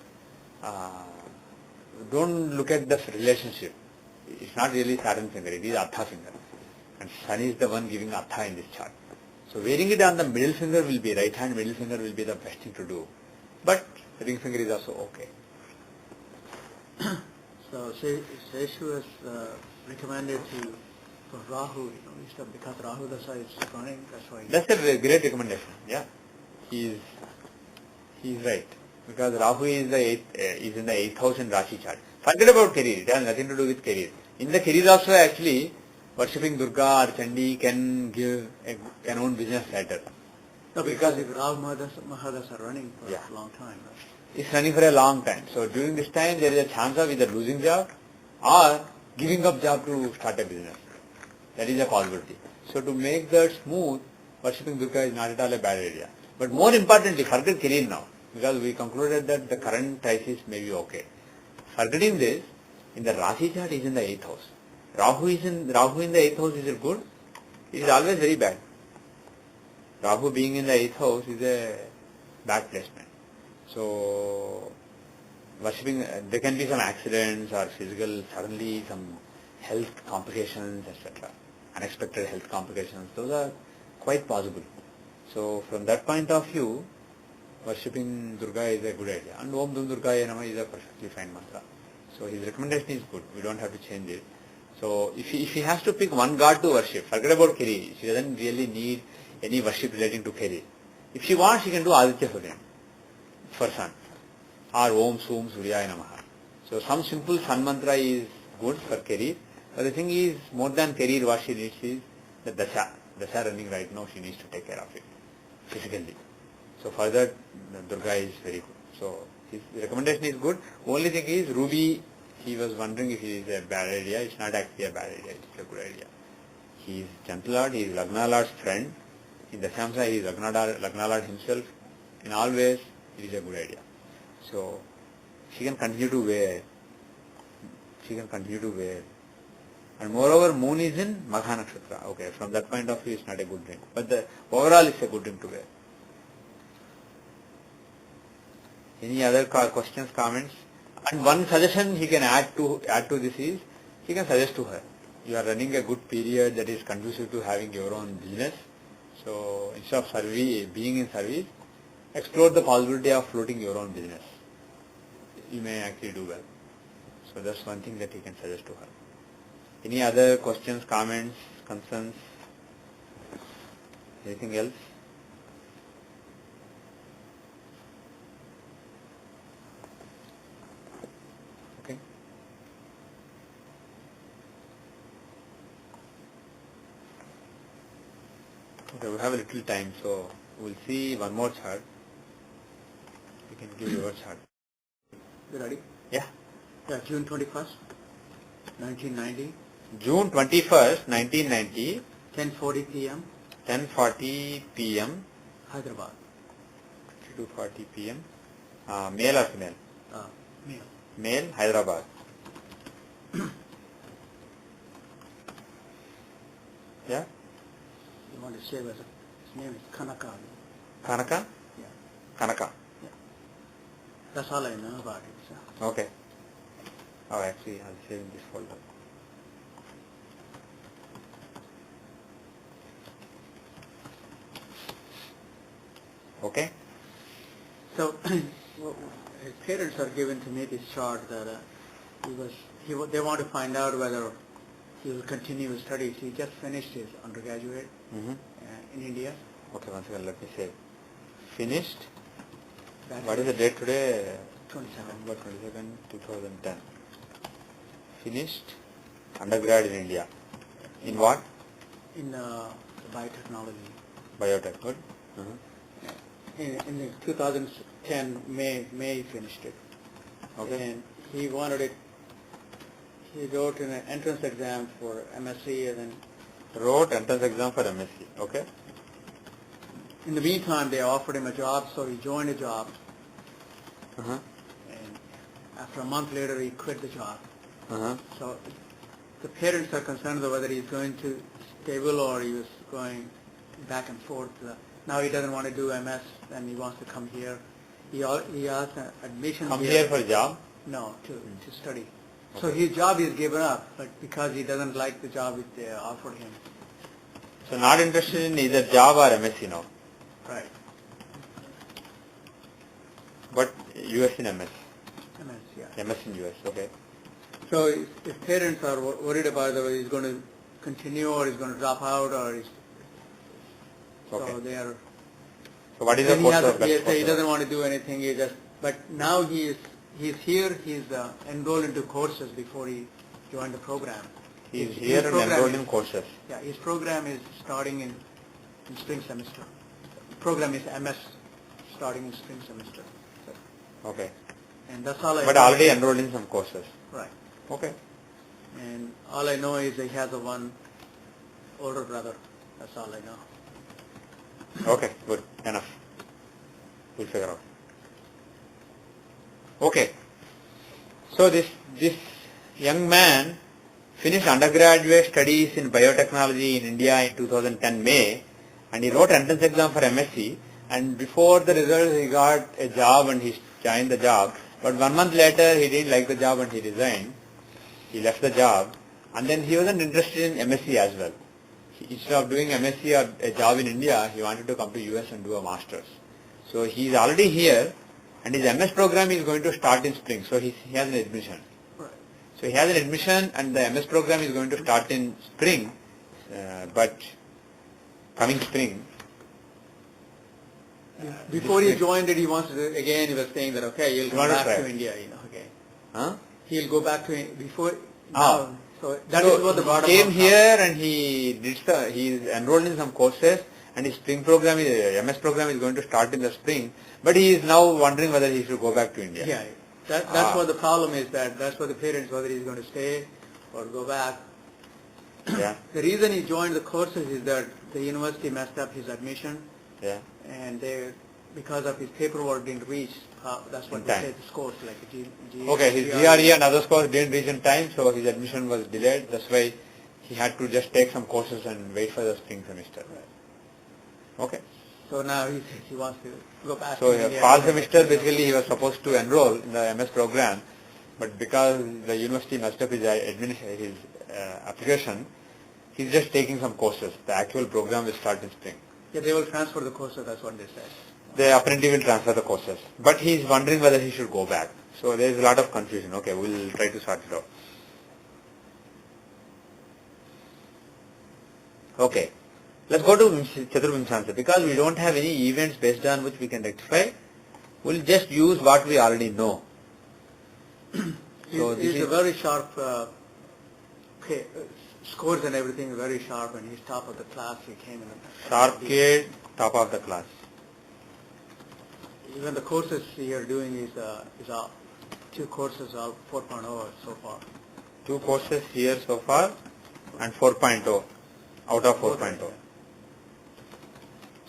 don't look at the relationship. It's not really Saturn finger, it is Artha finger. And Sun is the one giving Artha in this chart. So wearing it on the middle finger will be, right hand middle finger will be the best thing to do. But ring finger is also okay. So she was recommended for Rahu, because Rahu Dasha is running, that's why. That's a great recommendation. Yeah, he is right, because Rahu is in the 8th house in Rashi chart. Forget about career; it has nothing to do with career. In the career also, actually, worshipping Durga or Chandi can own business later. No, because Rahu Mahadasha are running for a long time. Right? It's running for a long time. So during this time, there is a chance of either losing job or giving up job to start a business. That is a possibility. So to make that smooth, worshipping Durga is not at all a bad idea. But more importantly, forget career now, because we concluded that the current crisis may be okay. Forgetting this, in the Rashi chart is in the 8th house. Rahu in the 8th house, is it good? It is always very bad. Rahu being in the 8th house is a bad placement. So worshipping, there can be some accidents or physical, suddenly some health complications, etc. Unexpected health complications, those are quite possible. So from that point of view, worshipping Durga is a good idea. And Om Dum Durgaya Namah is a perfectly fine mantra. So his recommendation is good. We don't have to change it. So if he has to pick one god to worship, forget about Keri. She doesn't really need any worship relating to Keri. If she wants, she can do Aditya Surya for sun. Or Om Sum Suryaya Namaha. So some simple sun mantra is good for Keri. But the thing is, more than Keri, what she needs is the Dasha. Dasha running right now, she needs to take care of it physically. So for that, Durga is very good. So his recommendation is good. Only thing is, Ruby, he was wondering if it is a bad idea. It's not actually a bad idea. It's a good idea. He is Gentle Lord. He is Lagna Lord's friend. In the Samsa, he is Lagna Lord himself. In all ways, it is a good idea. So she can continue to wear. She can continue to wear. And moreover, moon is in Magha Nakshatra. Okay, from that point of view, it's not a good drink. But the overall, it's a good drink to wear. Any other questions, comments? And one suggestion he can add to this is, he can suggest to her, you are running a good period that is conducive to having your own business. So instead of being in service, explore the possibility of floating your own business. You may actually do well. So that's one thing that he can suggest to her. Any other questions, comments, concerns? Anything else? Okay. Okay, we have a little time, so we'll see one more chart. You can give your chart. You ready? Yeah. Yeah, June 21st, 1990. June 21st, 1990, 10:40 p.m. 10:40 p.m. Hyderabad. 2:40 p.m. Male or female? Male. Male, Hyderabad. Yeah? You want to say his name is Kanaka. Kanaka? Yeah. Kanaka. Yeah. That's all I know about it. So. Okay. Oh, actually, I'll save in this folder. Okay? So his parents are given to me this chart that they want to find out whether he will continue his studies. He just finished his undergraduate in India. Okay, once again, let me say. Finished. That's What is the date today? 27. November 22nd, 2010. Finished undergrad in India. In what? In biotechnology. Biotech. Good. In 2010 May he finished it. Okay. And he wanted it. He wrote an entrance exam for MSc and then. Wrote entrance exam for MSc. Okay. In the meantime, they offered him a job, so he joined a job. Uh-huh. And after a month later, he quit the job. Uh-huh. So the parents are concerned about whether he's going to stable or he was going back and forth. Now he doesn't want to do MS and he wants to come here. He asked admission Come here for job? No, to study. Okay. So his job is given up, but because he doesn't like the job that they offered him. So not interested in either job or MSc now? Right. But US in MS? MS, yeah. MS in US, okay. So his parents are worried about whether he's going to continue or he's going to drop out or he's... Okay. So they are... So what is the course of he doesn't want to do anything, but now he's here, he's enrolled into courses before he joined the program. He's here and enrolled in courses. Yeah, his program is starting in spring semester. Program is MS starting in spring semester. So, okay. And that's all I But know. already enrolled in some courses. Right. Okay. And all I know is he has a one older brother. That's all I know. Okay, good. Enough. We'll figure out. Okay. So this young man finished undergraduate studies in biotechnology in India in 2010 May, and he wrote entrance exam for MSc, and before the result he got a job and he joined the job, but 1 month later he didn't like the job and he resigned. He left the job, and then he wasn't interested in MSc as well. Instead of doing MSc or a job in India, he wanted to come to US and do a master's. So he is already here, and his MS program is going to start in spring. So he has an admission. Right. So he has an admission, and the MS program is going to start in spring, but coming spring. Before he joined it, he wants to, again, he was saying that, okay, he'll go back to India, okay. Huh? He'll go back to, before, Ah. so that is what the bottom he came up here and he is enrolled in some courses, and his spring program, MS program is going to start in the spring, but he is now wondering whether he should go back to India. Yeah, that's what the problem is, that's what the parents, whether he's going to stay or go back. Yeah. The reason he joined the courses is that the university messed up his admission, Yeah. and because of his paperwork didn't reach, that's what In they time. say the scores, like Okay, his GRE and other scores didn't reach in time, so his admission was delayed. That's why he had to just take some courses and wait for the spring semester. Okay. So now he wants to go back So to India. fall semester, basically he was supposed to enroll in the MS program, but because the university messed up his application, he's just taking some courses. The actual program will start in spring. Yeah, they will transfer the courses, that's what they said. The apprentice will transfer the courses, but he's wondering whether he should go back. So there is a lot of confusion. Okay, we'll try to sort it out. Okay, let's go to Chaturvimshansya. Because we don't have any events based on which we can rectify, we'll just use what we already know. So He's a very sharp, scores and everything very sharp, and he's top of the class. He came in. Sharp kid, top of the class. Even the courses we are doing is 2 courses are 4.0 so far. 2 courses here so far and 4.0 out of 4.0.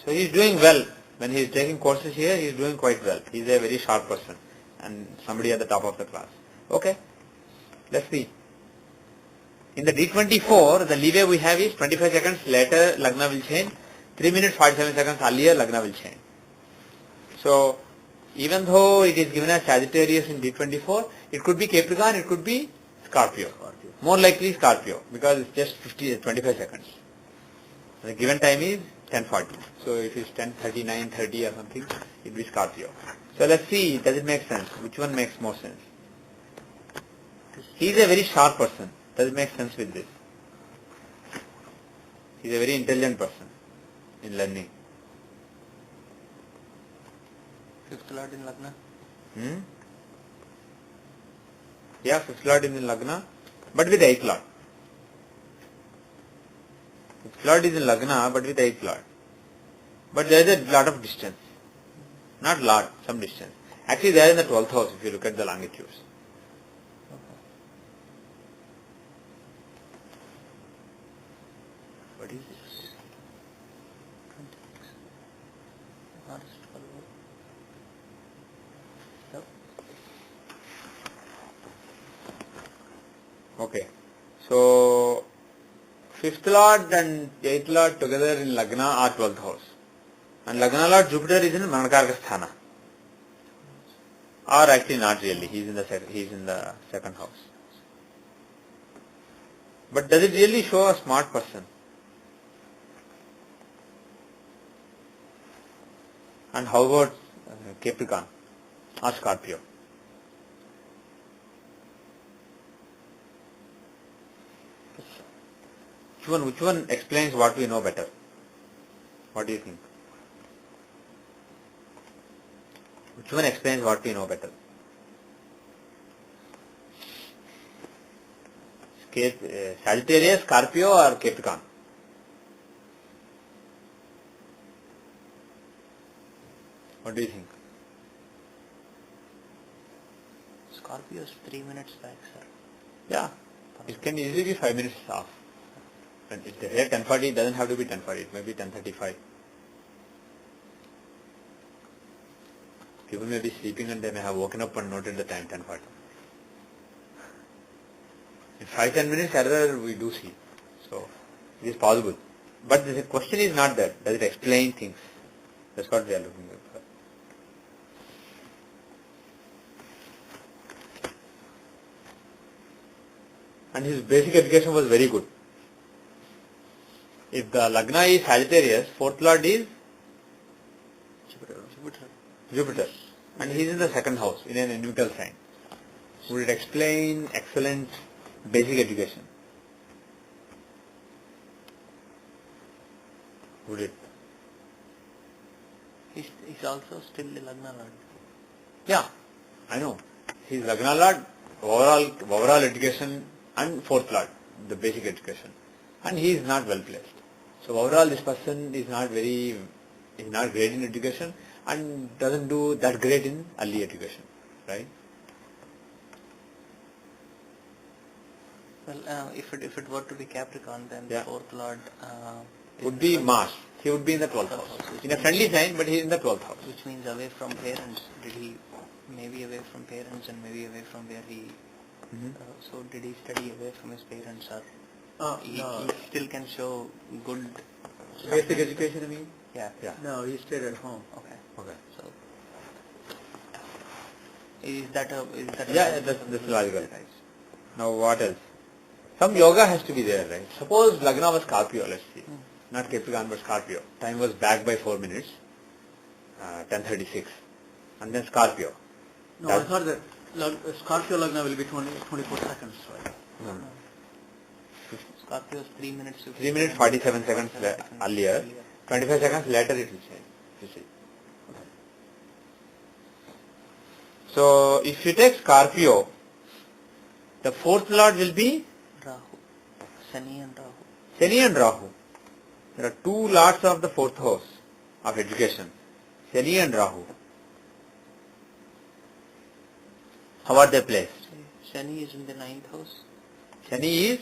So he is doing well. When he is taking courses here, he is doing quite well. He is a very sharp person and somebody at the top of the class. Okay, let's see. In the D24, the leeway we have is 25 seconds later Lagna will change, 3 minutes 47 seconds earlier Lagna will change. So even though it is given as Sagittarius in D24, it could be Capricorn, it could be Scorpio. More likely Scorpio because it's just 25 seconds. The given time is 10:40. So if it's 10:39, 30 or something, it will be Scorpio. So let's see, does it make sense? Which one makes more sense? He is a very sharp person. Does it make sense with this? He is a very intelligent person in learning. 5th Lord in Lagna. Yeah, 5th Lord is in Lagna, but with 8th Lord. 5th Lord is in Lagna, but with 8th Lord. But there is a lot of distance. Not lot, some distance. Actually, they are in the 12th house if you look at the longitudes. What is this? 26. Mars 12. Yep. Okay. So, 5th Lord and 8th Lord together in Lagna are 12th house. And Lagna Lord Jupiter is in Manakarka Sthana. Or actually not really, he is in the second house. But does it really show a smart person? And how about Capricorn or Scorpio? Which one explains what we know better? What do you think? Which one explains what we know better? Sagittarius, Scorpio or Capricorn? What do you think? Scorpio is 3 minutes back, sir. Yeah, it can easily be 5 minutes off. And if they say 10:40, it doesn't have to be 10:40, it may be 10:35. People may be sleeping and they may have woken up and noted the time 10:40. In 5-10 minutes error we do see. So it is possible. But the question is not that. Does it explain things? That's what we are looking for. And his basic education was very good. If the Lagna is Sagittarius, fourth lord is Jupiter. And he is in the second house, in an inimical sign. Would it explain excellent basic education? Would it? He's also still the Lagna Lord. Yeah, I know. He's Lagna Lord, overall education and fourth lord, the basic education. And he is not well placed. So overall this person is not great in education and doesn't do that great in early education, right? Well, if it were to be Capricorn, then Yeah. fourth Lord Would be Mars. He would be in the 12th house. In a friendly sign, but he is in the 12th house. which means away from parents. Did he maybe away from parents and maybe away from where he? So did he study away from his parents, or he still can show good Basic education, I mean? Yeah. Yeah. No, he stayed at home. Okay. Okay. So is that a Yeah, that's logical. Now what else? Some yoga has to be there, right? Suppose Lagna was Scorpio, let's see. Not Capricorn but Scorpio. Time was back by 4 minutes. 10:36. And then Scorpio. No, I thought that Scorpio Lagna will be 24 seconds, right? No. Scorpio is 3 minutes. 3 minutes 47 seconds earlier. 25 seconds later it will change. You see. So if you take Scorpio, the fourth lord will be Rahu, Shani and Rahu. Shani and Rahu. There are two lords of the fourth house of education. Shani and Rahu. How are they placed? Shani is in the 9th house. Shani is?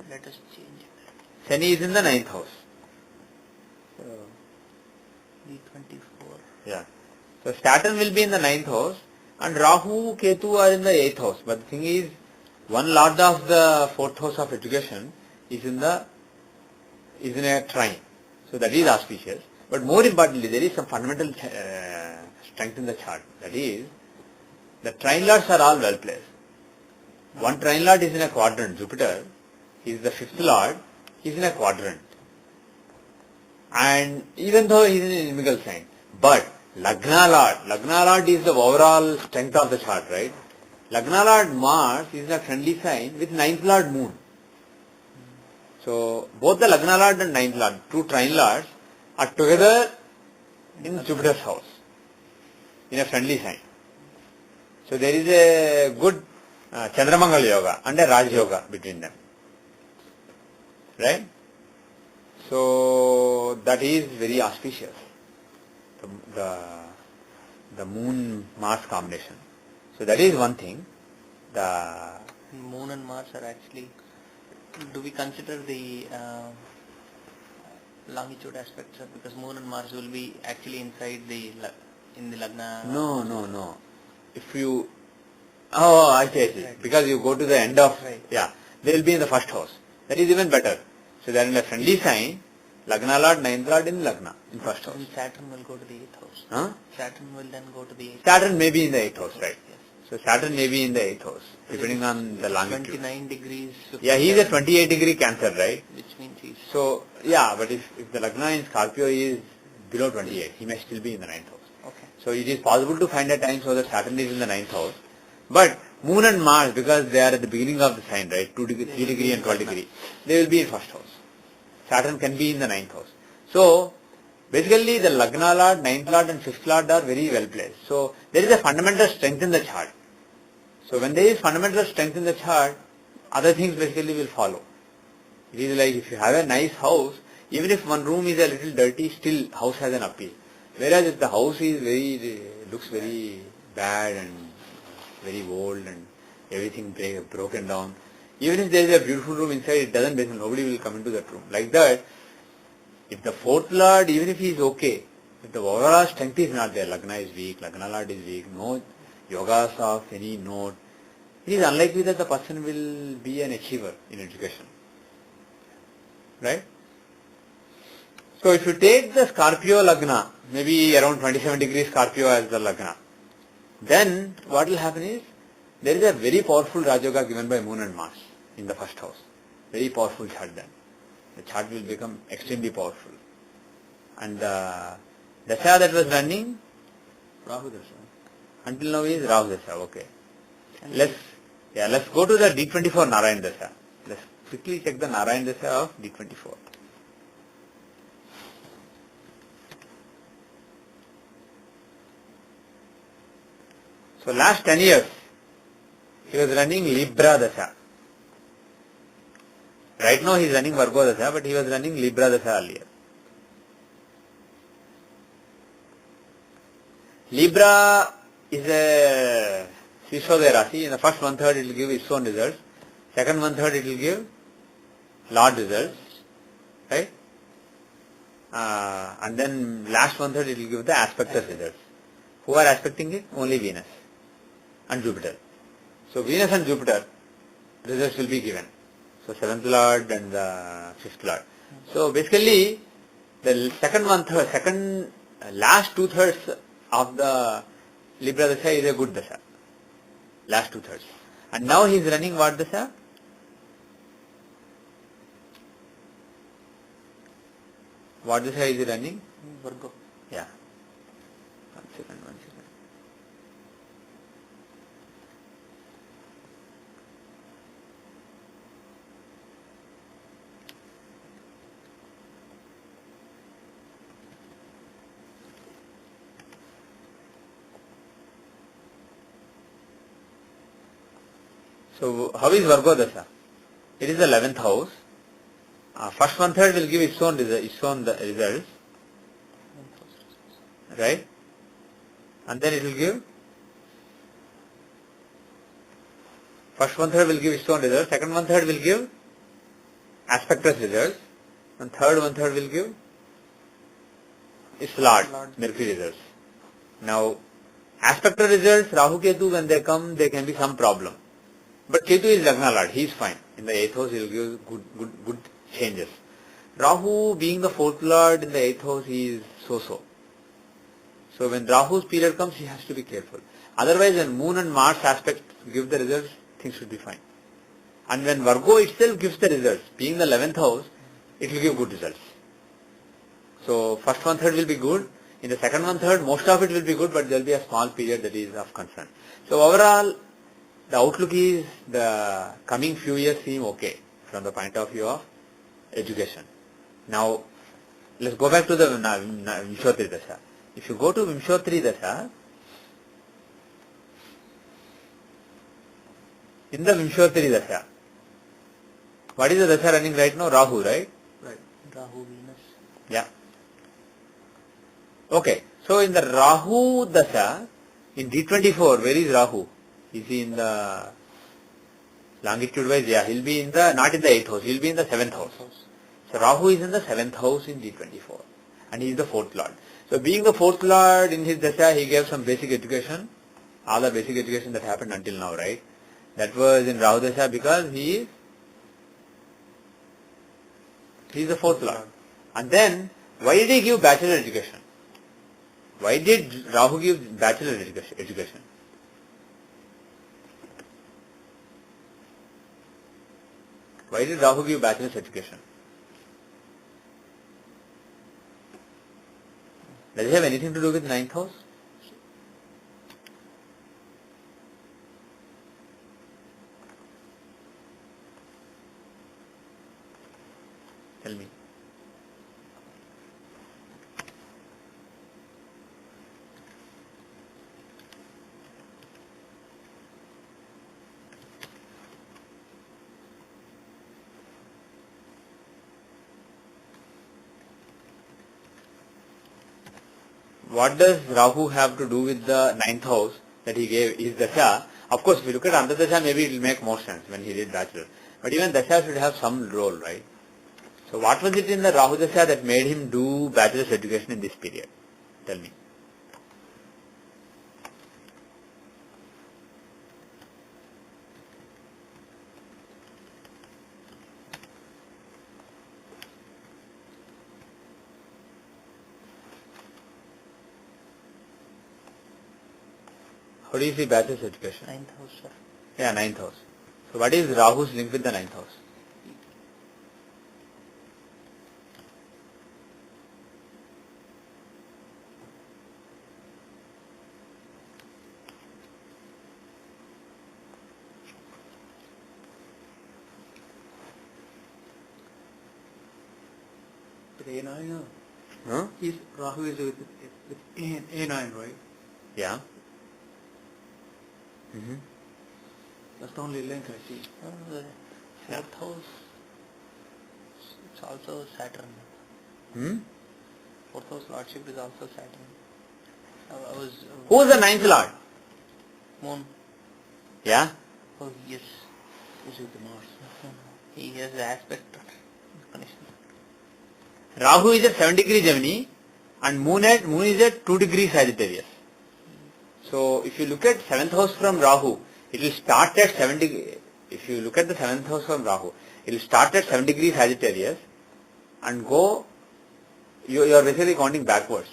Let us change it. Shani is in the 9th house. D24. Yeah. So Saturn will be in the 9th house and Rahu, Ketu are in the 8th house. But the thing is, one lord of the 4th house of education is in a trine. So that is auspicious. But more importantly, there is some fundamental strength in the chart. That is, the trine lords are all well placed. One trine lord is in a quadrant, Jupiter. He is the 5th lord. He is in a quadrant. And even though he is in an inimical sign, but Lagna Lord is the overall strength of the chart, right? Lagna Lord Mars is in a friendly sign with 9th Lord Moon. So both the Lagna Lord and 9th Lord, two trine lords, are together in Jupiter's house, in a friendly sign. So there is a good Chandramangal Yoga and a Raj Yoga between them. Right? So that is very auspicious. The Moon Mars combination. So that is one thing. The Moon and Mars are actually. Do we consider the longitude aspects? Because Moon and Mars will be actually inside in the Lagna. No. If you I see. Right. Because you go to the end of Right. they will be in the first house. That is even better. So they are in a friendly sign. Lagna Lord, 9th Lord in Lagna, in first house. And Saturn will go to the 8th house. Huh? Saturn will then go to the 8th Saturn may be in the 8th house, right? Yes. So Saturn may be in the 8th house, depending on the longitude. 29 degrees. Yeah, he is a 57, 28-degree Cancer, right? Which means he's. So, yeah, but if the Lagna in Scorpio is below 28, he may still be in the 9th house. Okay. So it is possible to find a time so that Saturn is in the 9th house. But Moon and Mars, because they are at the beginning of the sign, right? 2 degree, 3 degree and 12 degree, they will be in first house. Saturn can be in the 9th house. So, basically the Lagna Lord, 9th Lord and 5th Lord are very well placed. So, there is a fundamental strength in the chart. So, when there is fundamental strength in the chart, other things basically will follow. It is like if you have a nice house, even if one room is a little dirty, still house has an appeal. Whereas if the house is looks very bad and very old and everything broken down, even if there is a beautiful room inside, it doesn't basically, nobody will come into that room. Like that, if the 4th Lord, even if he is okay, if the overall strength is not there, Lagna is weak, Lagna Lord is weak, no yogas of any note, it is unlikely that the person will be an achiever in education. Right? So if you take the Scorpio Lagna, maybe around 27 degrees Scorpio as the Lagna, then what will happen is, there is a very powerful Rajoga given by Moon and Mars in the first house. Very powerful chart then. The chart will become extremely powerful. And the Dasha that was running Rahu Dasha. until now is Rahu Dasha, okay. Let's go to the D24 Narayan Dasha. Let's quickly check the Narayan Dasha of D24. So last 10 years, he was running Libra Dasha. Right now he is running Virgo Dasha, but he was running Libra Dasha earlier. Libra is a Srishodaya Rasi. In the first one third it will give its own results. Second one third it will give Lord results. Right? And then last one third it will give the aspectus results. Who are aspecting it? Only Venus and Jupiter. So Venus and Jupiter results will be given. So 7th Lord and the 5th Lord. So basically the last 2/3 of the Libra Dasha is a good Dasha. Last 2/3. And now he is running what Dasha? What Dasha is he running? Virgo. Yeah. One second. So how is Virgo Dasha? It is the 11th house. First one third will give its own results. Right? And then it will give, first one third will give its own results, second one third will give aspectus results, and third one third will give its Lord, Mercury results. Now, aspectus results, Rahu Ketu, when they come, there can be some problem. But Ketu is Lagna Lord, he is fine. In the 8th house, he will give good changes. Rahu, being the 4th Lord in the 8th house, he is so-so. So when Rahu's period comes, he has to be careful. Otherwise, when Moon and Mars aspect give the results, things should be fine. And when Virgo itself gives the results, being the 11th house, it will give good results. So first one third will be good. In the second one third, most of it will be good, but there will be a small period that is of concern. So overall, the outlook is the coming few years seem okay from the point of view of education. Now, let's go back to the Vimshotri Dasha. If you go to Vimshotri Dasha, in the Vimshotri Dasha, what is the Dasha running right now? Rahu, right? Right. Rahu, Venus. Yeah. Okay. So in the Rahu Dasha, in D24, where is Rahu? Is he in the longitude wise? Yeah, he'll be in the, not in the 8th house, he'll be in the 7th house. So Rahu is in the 7th house in D24. And he is the 4th Lord. So being the 4th Lord in his Dasha, he gave some basic education. All the basic education that happened until now, right? That was in Rahu Dasha because he is the 4th Lord. And then, why did he give bachelor education? Why did Rahu give bachelor education? Why did Rahu give bachelor's education? Does it have anything to do with 9th house? Tell me. What does Rahu have to do with the 9th house that he gave his Dasha? Of course, if you look at Andhra Dasha, maybe it will make more sense when he did bachelor. But even Dasha should have some role, right? So what was it in the Rahu Dasha that made him do bachelor's education in this period? Tell me. What is the bachelor's education? 9th house, sir. Yeah, 9th house. So what is Rahu's link with the 9th house? With A9, Huh? Rahu is with A9, right? Yeah. Mm-hmm. That's the only link I see. The 4th house, it's also Saturn. Hmm? 4th house lordship is also Saturn. I was... Who is the 9th lord? Moon. Yeah? Oh, yes. Is with the Mars? He has the aspect of connection. Rahu is at 7 degrees Gemini and Moon is at 2 degrees Sagittarius. So if you look at 7th house from Rahu, it will start at 7 degrees. If you look at the 7th house from Rahu, it will start at 7 degrees Sagittarius and go, you are basically counting backwards.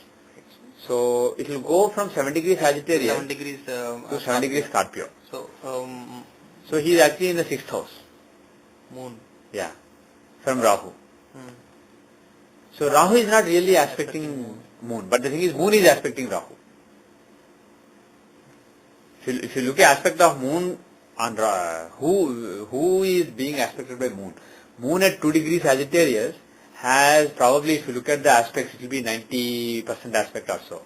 So it will go from 7 degrees Sagittarius 7 degrees to 7 degrees Scorpio. So, So he is actually in the 6th house. Moon. Yeah. From Rahu. Hmm. So Rahu is not really aspecting Moon, but the thing is Moon is aspecting Rahu. If you look at aspect of Moon on who is being aspected by Moon? Moon at 2 degrees Sagittarius has probably, if you look at the aspects, it will be 90% aspect or so.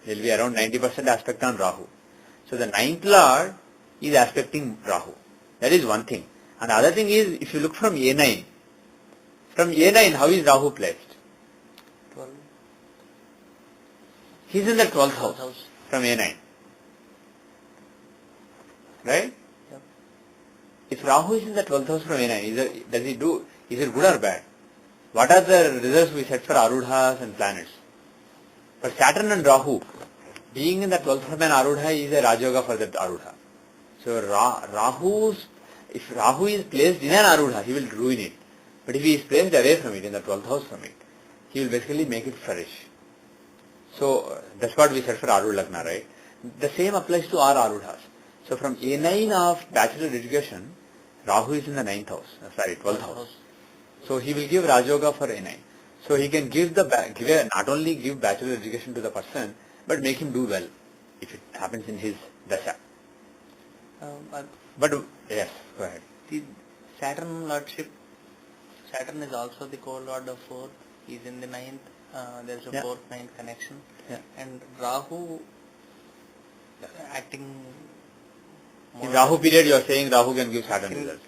There will be around 90% aspect on Rahu. So the 9th lord is aspecting Rahu. That is one thing. And the other thing is, if you look from A9, how is Rahu placed? 12. He is in the 12th house from A9. Right? Yep. If Rahu is in the 12th house from A9, is it good or bad? What are the results we set for Arudhas and planets? For Saturn and Rahu, being in the 12th from an Arudha is a Rajoga for that Arudha. So if Rahu is placed in an Arudha, he will ruin it. But if he is placed away from it, in the 12th house from it, he will basically make it flourish. So that's what we said for Arudha Lagna, right? The same applies to our Arudhas. So from A9 of bachelor education, Rahu is in the 9th house, 12th house. So he will give Rajoga for A9. So he can not only give bachelor education to the person, but make him do well, if it happens in his dasha. But yes, go ahead. The Saturn lordship, Saturn is also the co-lord of 4th. He is in the 9th. There is a 4th-9th connection. Yeah. And Rahu acting In Rahu period, you are saying Rahu can give Saturn results.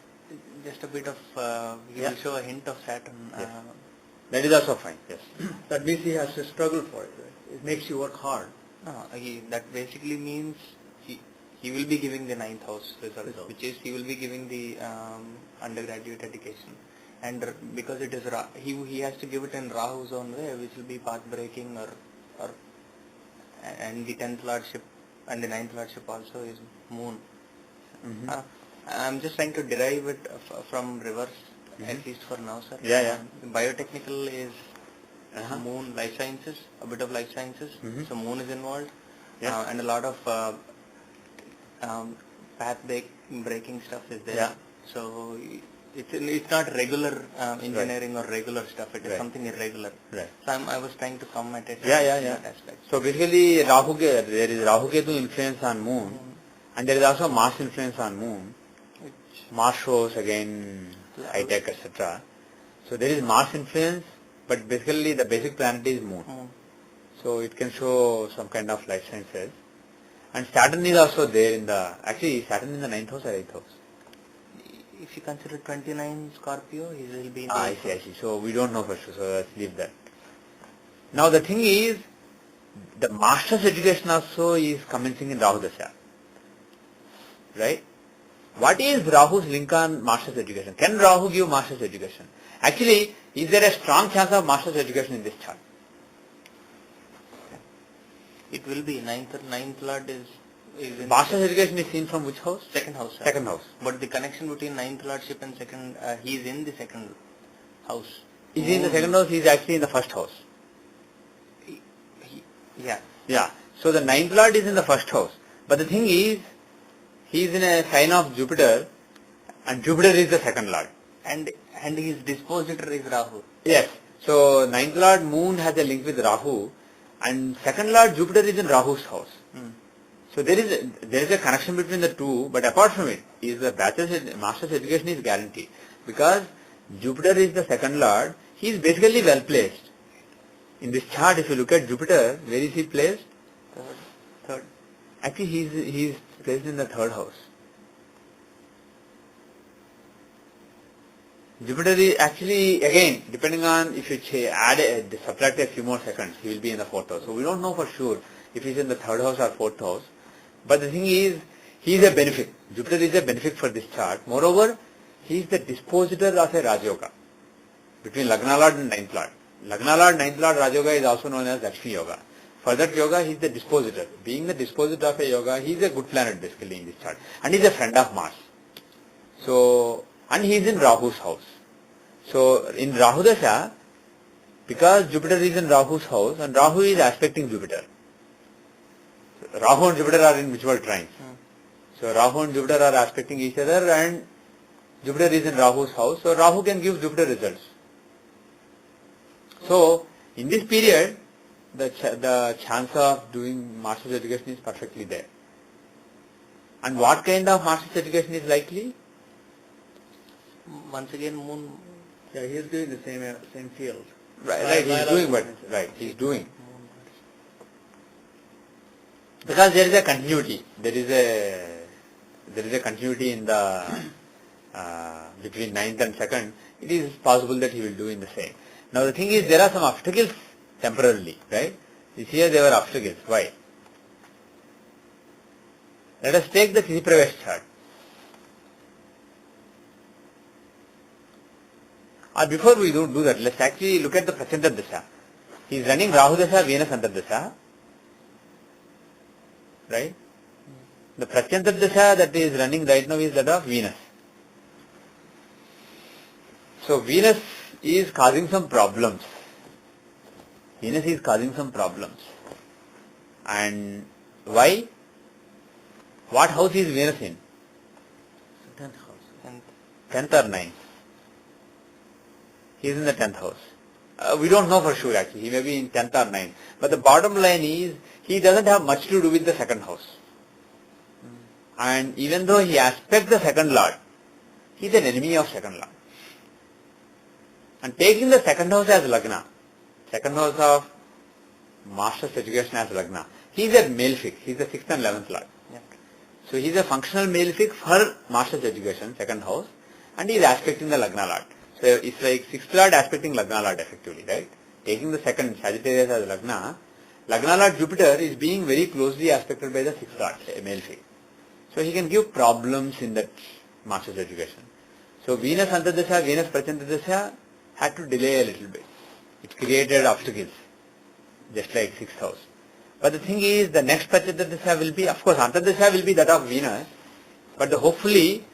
Just a bit of, he will show a hint of Saturn. Yes. That is also fine, yes. That means he has to struggle for it, right? It makes you work hard. That basically means he will be giving the 9th house results, which is he will be giving the undergraduate education. And because it is he has to give it in Rahu's own way, which will be path breaking and the 10th lordship and the 9th lordship also is Moon. Mm-hmm. I'm just trying to derive it from reverse, at least for now, sir. Yeah. Biotechnical is Moon, life sciences, a bit of life sciences. Mm-hmm. So Moon is involved, Yeah. and a lot of path breaking stuff is there. Yeah. So it's not regular engineering or regular stuff. It is something irregular. Right. So I was trying to come at it. Yeah. That aspect. So basically, there is Rahu Ketu influence on Moon, and there is also Mars influence on Moon. Mars shows again high tech, etc. So there is Mars influence, but basically the basic planet is Moon. So it can show some kind of life sciences. And Saturn is also there Saturn in the 9th house or 8th house? If you consider 29 Scorpio, he will be in the I see. So we don't know for sure, so let's leave that. Now the thing is, the master's education also is commencing in Rahu Dasha. Right? What is Rahu's link on master's education? Can Rahu give master's education? Actually, is there a strong chance of master's education in this chart? It will be 9th lord is in Master's education is seen from which house? second house, sir. Second house. But the connection between 9th lordship and second, he is in the second house. Is he in the second house? He is actually in the first house. Yeah. Yeah. So the 9th lord is in the first house. But the thing is, he is in a sign of Jupiter, and Jupiter is the second lord. And his dispositor is Rahu. Yes. So ninth lord moon has a link with Rahu, and second lord Jupiter is in Rahu's house. So there is a connection between the two, but apart from it, is the master's education is guaranteed, because Jupiter is the second lord. He is basically well placed. In this chart, if you look at Jupiter, where is he placed? Third. Actually, he is placed in the third house. Jupiter is actually, again, depending on if you subtract a few more seconds, he will be in the fourth house. So we don't know for sure if he's in the third house or fourth house. But the thing is, he is a benefic. Jupiter is a benefic for this chart. Moreover, he is the dispositor of a Rajyoga between Lagna Lord and ninth lord. Lagna Lord, ninth lord Rajyoga is also known as Lakshmi Yoga. For that yoga, he is the dispositor. Being the dispositor of a yoga, he is a good planet basically in this chart. And he is a friend of Mars. So, and he is in Rahu's house. So, in Rahu Dasha, because Jupiter is in Rahu's house and Rahu is aspecting Jupiter. Rahu and Jupiter are in mutual trines. So, Rahu and Jupiter are aspecting each other and Jupiter is in Rahu's house. So, Rahu can give Jupiter results. So, in this period, the chance of doing master's education is perfectly there. And what kind of master's education is likely? Once again, moon. Yeah, he is doing the same field. Right, he's doing. Because there is a continuity. There is a continuity in the between ninth and second. It is possible that he will do in the same. Now the thing is, there are some obstacles temporarily, right? This year there were obstacles. Why? Let us take the Tithi Pravesh chart. Or before we do that, let's actually look at the Pratyanta Dasha. He is running Rahu Dasha, Venus Antardasha. Right? The Pratyanta Dasha that is running right now is that of Venus. So Venus is causing some problems. Venus is causing some problems. And why? What house is Venus in? 10th house. 10th or 9th? He is in the 10th house. We don't know for sure actually. He may be in 10th or 9th. But the bottom line is, he doesn't have much to do with the second house. And even though he aspects the second lord, he is an enemy of second lord. And taking the second house as Lagna, second house of master's education as Lagna, he is a malefic. He is the 6th and 11th lord. So he is a functional malefic for master's education, second house, and he is aspecting the Lagna lord. So it's like 6th lord aspecting Lagna lord effectively, right? Taking the second Sagittarius as Lagna, Lagna lord Jupiter is being very closely aspected by the 6th lord, a malefic. So he can give problems in that master's education. So Venus Antardasha, Venus Pratyanta Dasha had to delay a little bit. It created obstacles, just like 6th house. But the thing is, the next Pratyanta Dasha will be, of course, Antardasha will be that of Venus, but hopefully,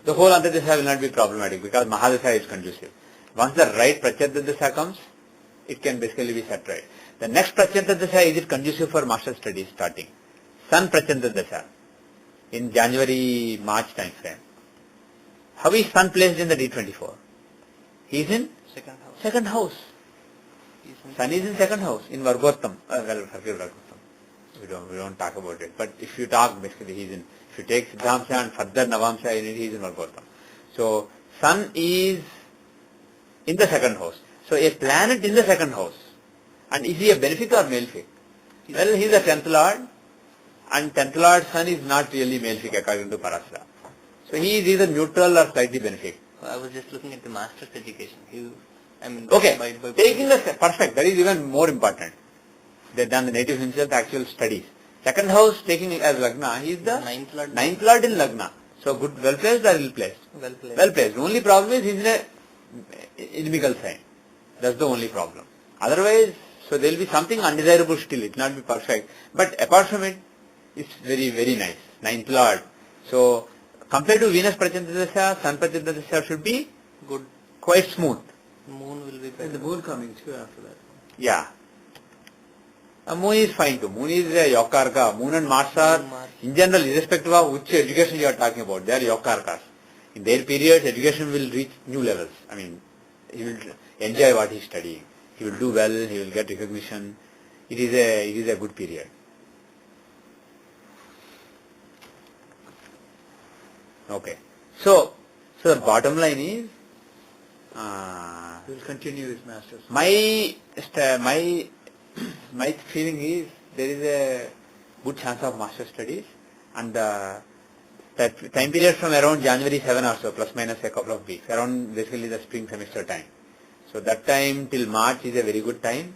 the whole Antardasha will not be problematic because Mahadasha is conducive. Once the right Pratyanta Dasha comes, it can basically be set right. The next Pratyanta Dasha, is it conducive for master studies starting? Sun Pratyanta Dasha, in January, March time frame. How is Sun placed in the D24? He is in? Second house. Second house. Sun is in second house, in Vargottam. Forget Vargottam. We don't talk about it. But if you talk, basically he is in, if you take Siddhamsha and further Navamsha in it, he is in Vargottam. So, Sun is in the second house. So, a planet in the second house. And is he a benefic or malefic? Well, he is a 10th lord, and 10th lord Sun is not really malefic according to Parashara. So, he is either neutral or slightly benefic. I was just looking at the master's education. Okay, taking the perfect, that is even more important. They've done the native himself actual studies. Second house taking as Lagna, he is the ninth lord in Lagna. So good, well placed or ill placed? Well placed. The only problem is he is in a inimical sign. That's the only problem. Otherwise, so there will be something undesirable still, it will not be perfect. But apart from it, it's very, very nice. Ninth lord. So compared to Venus Pratyanta Dasha, Sun Pratyanta Dasha should be good, quite smooth. Moon will be better. And the moon coming too after that. Yeah. Moon is fine too. Moon is a Yokarka. Moon and Mars are, in general, irrespective of which education you are talking about, they are Yokarkas. In their periods, education will reach new levels. I mean, he will enjoy what he is studying. He will do well, he will get recognition. It is a good period. Okay. So the bottom line is, He will continue his master's. my feeling is there is a good chance of master studies, and that time period from around January 7 or so, plus minus a couple of weeks, around basically the spring semester time. So that time till March is a very good time.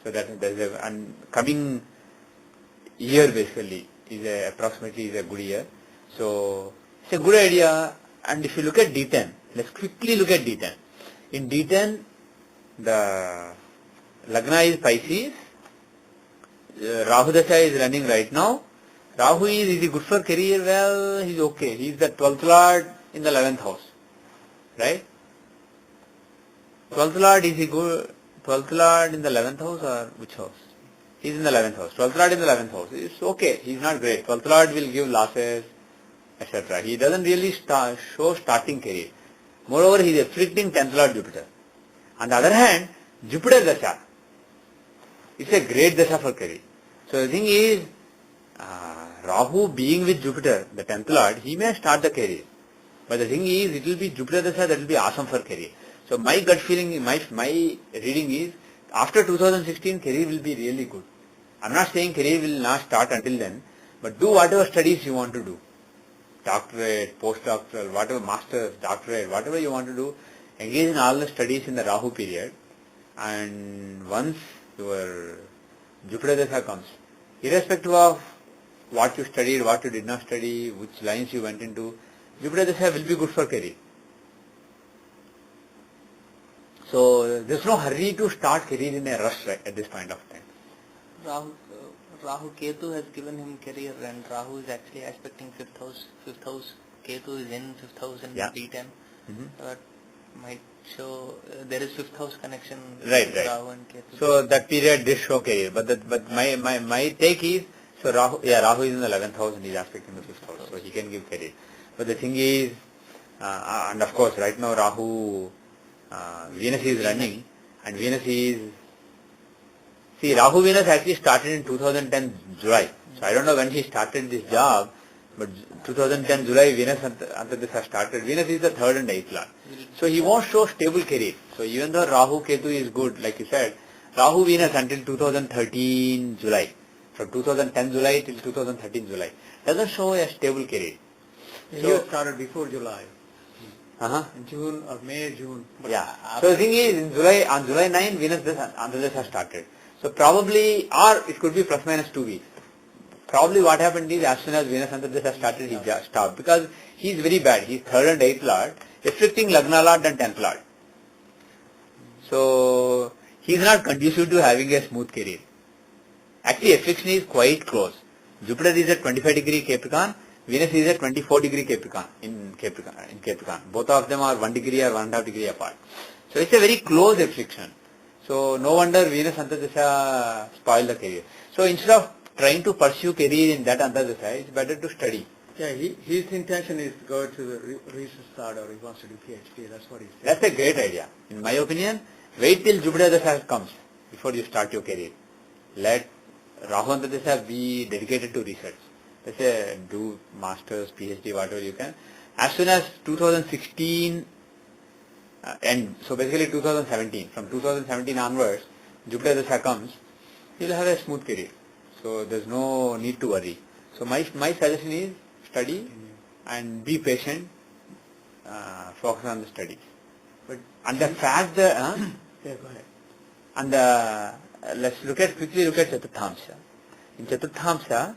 So and coming year basically is approximately a good year. So it's a good idea. And if you look at D10, let's quickly look at D10. In D10, the Lagna is Pisces. Rahu Dasha is running right now. Rahu is he good for career? Well, he's okay. He's the 12th Lord in the 11th house. Right? 12th Lord, is he good? 12th Lord in the 11th house or which house? He's in the 11th house. 12th Lord in the 11th house. It's okay. He's not great. 12th Lord will give losses, etc. He doesn't really show starting career. Moreover, he is afflicting 10th Lord Jupiter. On the other hand, Jupiter Dasha, it's a great Dasha for career. So the thing is, Rahu being with Jupiter, the 10th Lord, he may start the career. But the thing is, it will be Jupiter Dasha that will be awesome for career. So my gut feeling, my reading is, after 2016, career will be really good. I'm not saying career will not start until then, but do whatever studies you want to do. Doctorate, postdoctoral, whatever, master's, doctorate, whatever you want to do, engage in all the studies in the Rahu period, and once your Jupiter Dasha comes, irrespective of what you studied, what you did not study, which lines you went into, Jupiter Dasha will be good for career. So there's no hurry to start career in a rush right at this point of time. Rahu Ketu has given him career, and Rahu is actually aspecting fifth house. Ketu is in fifth house in D10. That might show there is fifth house connection Right. Rahu and Ketu. So that period did show career, but my take is, so Rahu is in the 11th house and he is aspecting the fifth house, so he can give career. But the thing is, and of course right now Rahu, Venus is running, and Venus is, Rahu Venus actually started in 2010 July. So I don't know when he started this job, but 2010 July Venus Antardasha started. Venus is the 3rd and 8th Lord. So he won't show stable career. So even though Rahu Ketu is good, like you said, Rahu Venus until 2013 July. From 2010 July till 2013 July. Doesn't show a stable career. He was started before July. In June or May, June. So the thing is, on July 9, Venus Antardasha started. So probably, or it could be plus minus 2 weeks. Probably what happened is, as soon as Venus Antardasha started, he just stopped. Because he is very bad. He is 3rd and 8th Lord, afflicting Lagna Lord and 10th Lord. So he is not conducive to having a smooth career. Actually, affliction is quite close. Jupiter is at 25 degree Capricorn, Venus is at 24 degree Capricorn in Capricorn. Both of them are 1 degree or 1.5 degree apart. So it's a very close affliction. So no wonder Venus Antardasha spoiled the career. So instead of trying to pursue career in that Antardasha, it's better to study. Yeah, his intention is to go to the research start, or he wants to do PhD. That's what he said. That's a great idea. In my opinion, wait till Jupiter Dasha comes before you start your career. Let Rahu Antardasha be dedicated to research. Let's say do masters, PhD, whatever you can. As soon as 2016 and so basically 2017, from 2017 onwards, Jupiter Dasha comes, he will have a smooth career. So there's no need to worry. So my suggestion is study and be patient, focus on the studies. But And the fact that, yeah, go ahead. and let's quickly look at Chaturthamsha. In Chaturthamsha,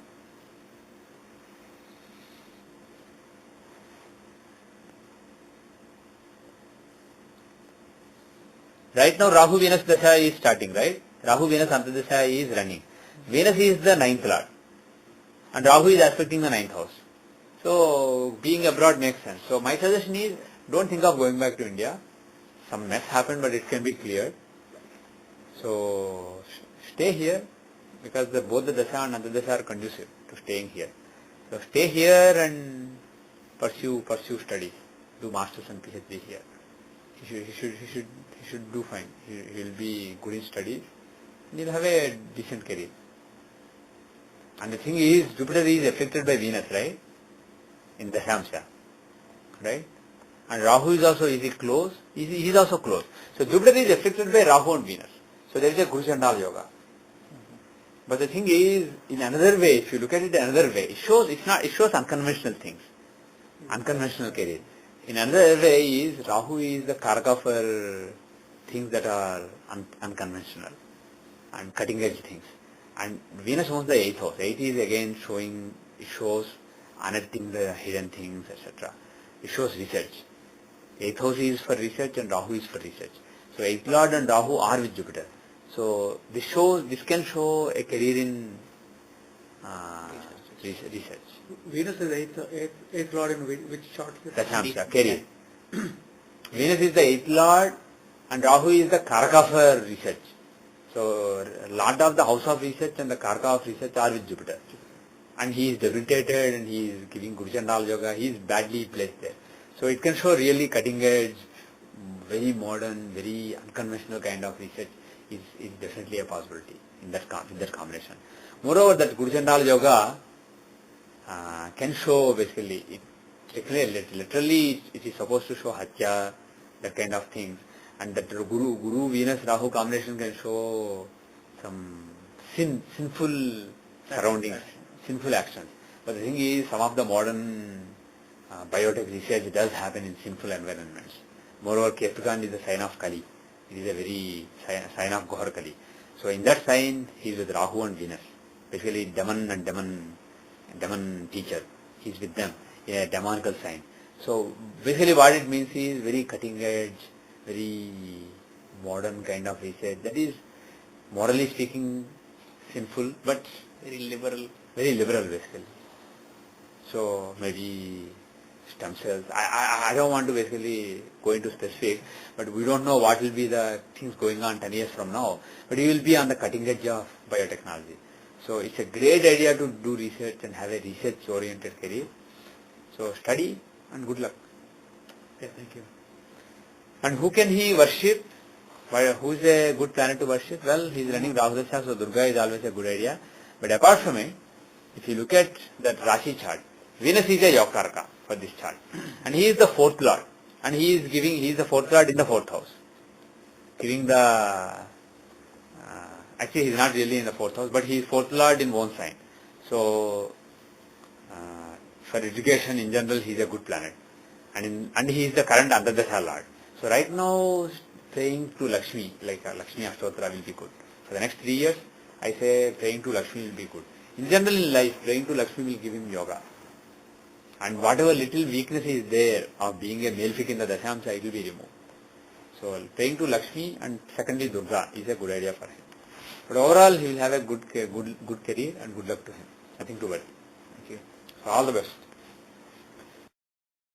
right now Rahu Venus Dasha is starting, right? Rahu Venus Antardasha is running. Venus is the 9th Lord. And Rahu is aspecting the 9th house. So being abroad makes sense. So my suggestion is, don't think of going back to India. Some mess happened, but it can be cleared. So stay here, because both the dasha and antardasha are conducive to staying here. So stay here and pursue studies. Do masters and PhD here. He should do fine. He will be good in studies. And he'll have a decent career. And the thing is, Jupiter is affected by Venus, right? In the Dashamsha, right? And Rahu is also, is he close? He is also close. So Jupiter is affected by Rahu and Venus. So there is a Guru Chandal Yoga. But the thing is, in another way, if you look at it another way, it shows unconventional things, unconventional career. In another way is, Rahu is the karaka for things that are unconventional and cutting edge things. And Venus owns the 8th house. 8 is again it shows unearthing the hidden things, etc. It shows research. 8th house is for research and Rahu is for research. So 8th Lord and Rahu are with Jupiter. So this can show a career in research. Venus is 8th Lord in which chart? Dashamsha, career. Venus is the 8th Lord and Rahu is the Karaka for research. So Lord of the house of research and the Karaka of research are with Jupiter. And he is debilitated and he is giving Guru Chandal Yoga. He is badly placed there. So it can show really cutting edge, very modern, very unconventional kind of research is definitely a possibility in that combination. Moreover, that Guru Chandal Yoga can show basically, literally it is supposed to show Hatya, that kind of things. And that Guru Venus Rahu combination can show some sinful surroundings, sinful actions. But the thing is, some of the modern biotech research does happen in sinful environments. Moreover, Ketukan is a sign of Kali. It is a very sign of Gohar Kali. So in that sign, he is with Rahu and Venus. Basically, Daman teacher. He is with them in a demonical sign. So basically what it means is very cutting edge, very modern kind of research. That is, morally speaking, sinful, but Very liberal. Very liberal basically. So maybe stem cells. I don't want to basically go into specific, but we don't know what will be the things going on 10 years from now. But he will be on the cutting edge of biotechnology. So it's a great idea to do research and have a research-oriented career. So study and good luck. Okay, thank you. And who can he worship? Who is a good planet to worship? Well, he is running Rahu Dasha, so Durga is always a good idea. But apart from it, if you look at that Rashi chart, Venus is a Yokarka for this chart. And he is the 4th Lord. And he is the 4th Lord in the 4th house. Giving the, actually he is not really in the 4th house, but he is 4th Lord in one sign. So, for education in general, he is a good planet. And he is the current Antardasha Lord. So right now, praying to Lakshmi, like Lakshmi Ashtotra will be good. For the next 3 years, I say praying to Lakshmi will be good. In general in life, praying to Lakshmi will give him yoga. And whatever little weakness is there of being a malefic in the Dashamsha, it will be removed. So praying to Lakshmi and secondly Durga is a good idea for him. But overall, he will have a good career and good luck to him. Nothing to worry. Thank you. So all the best.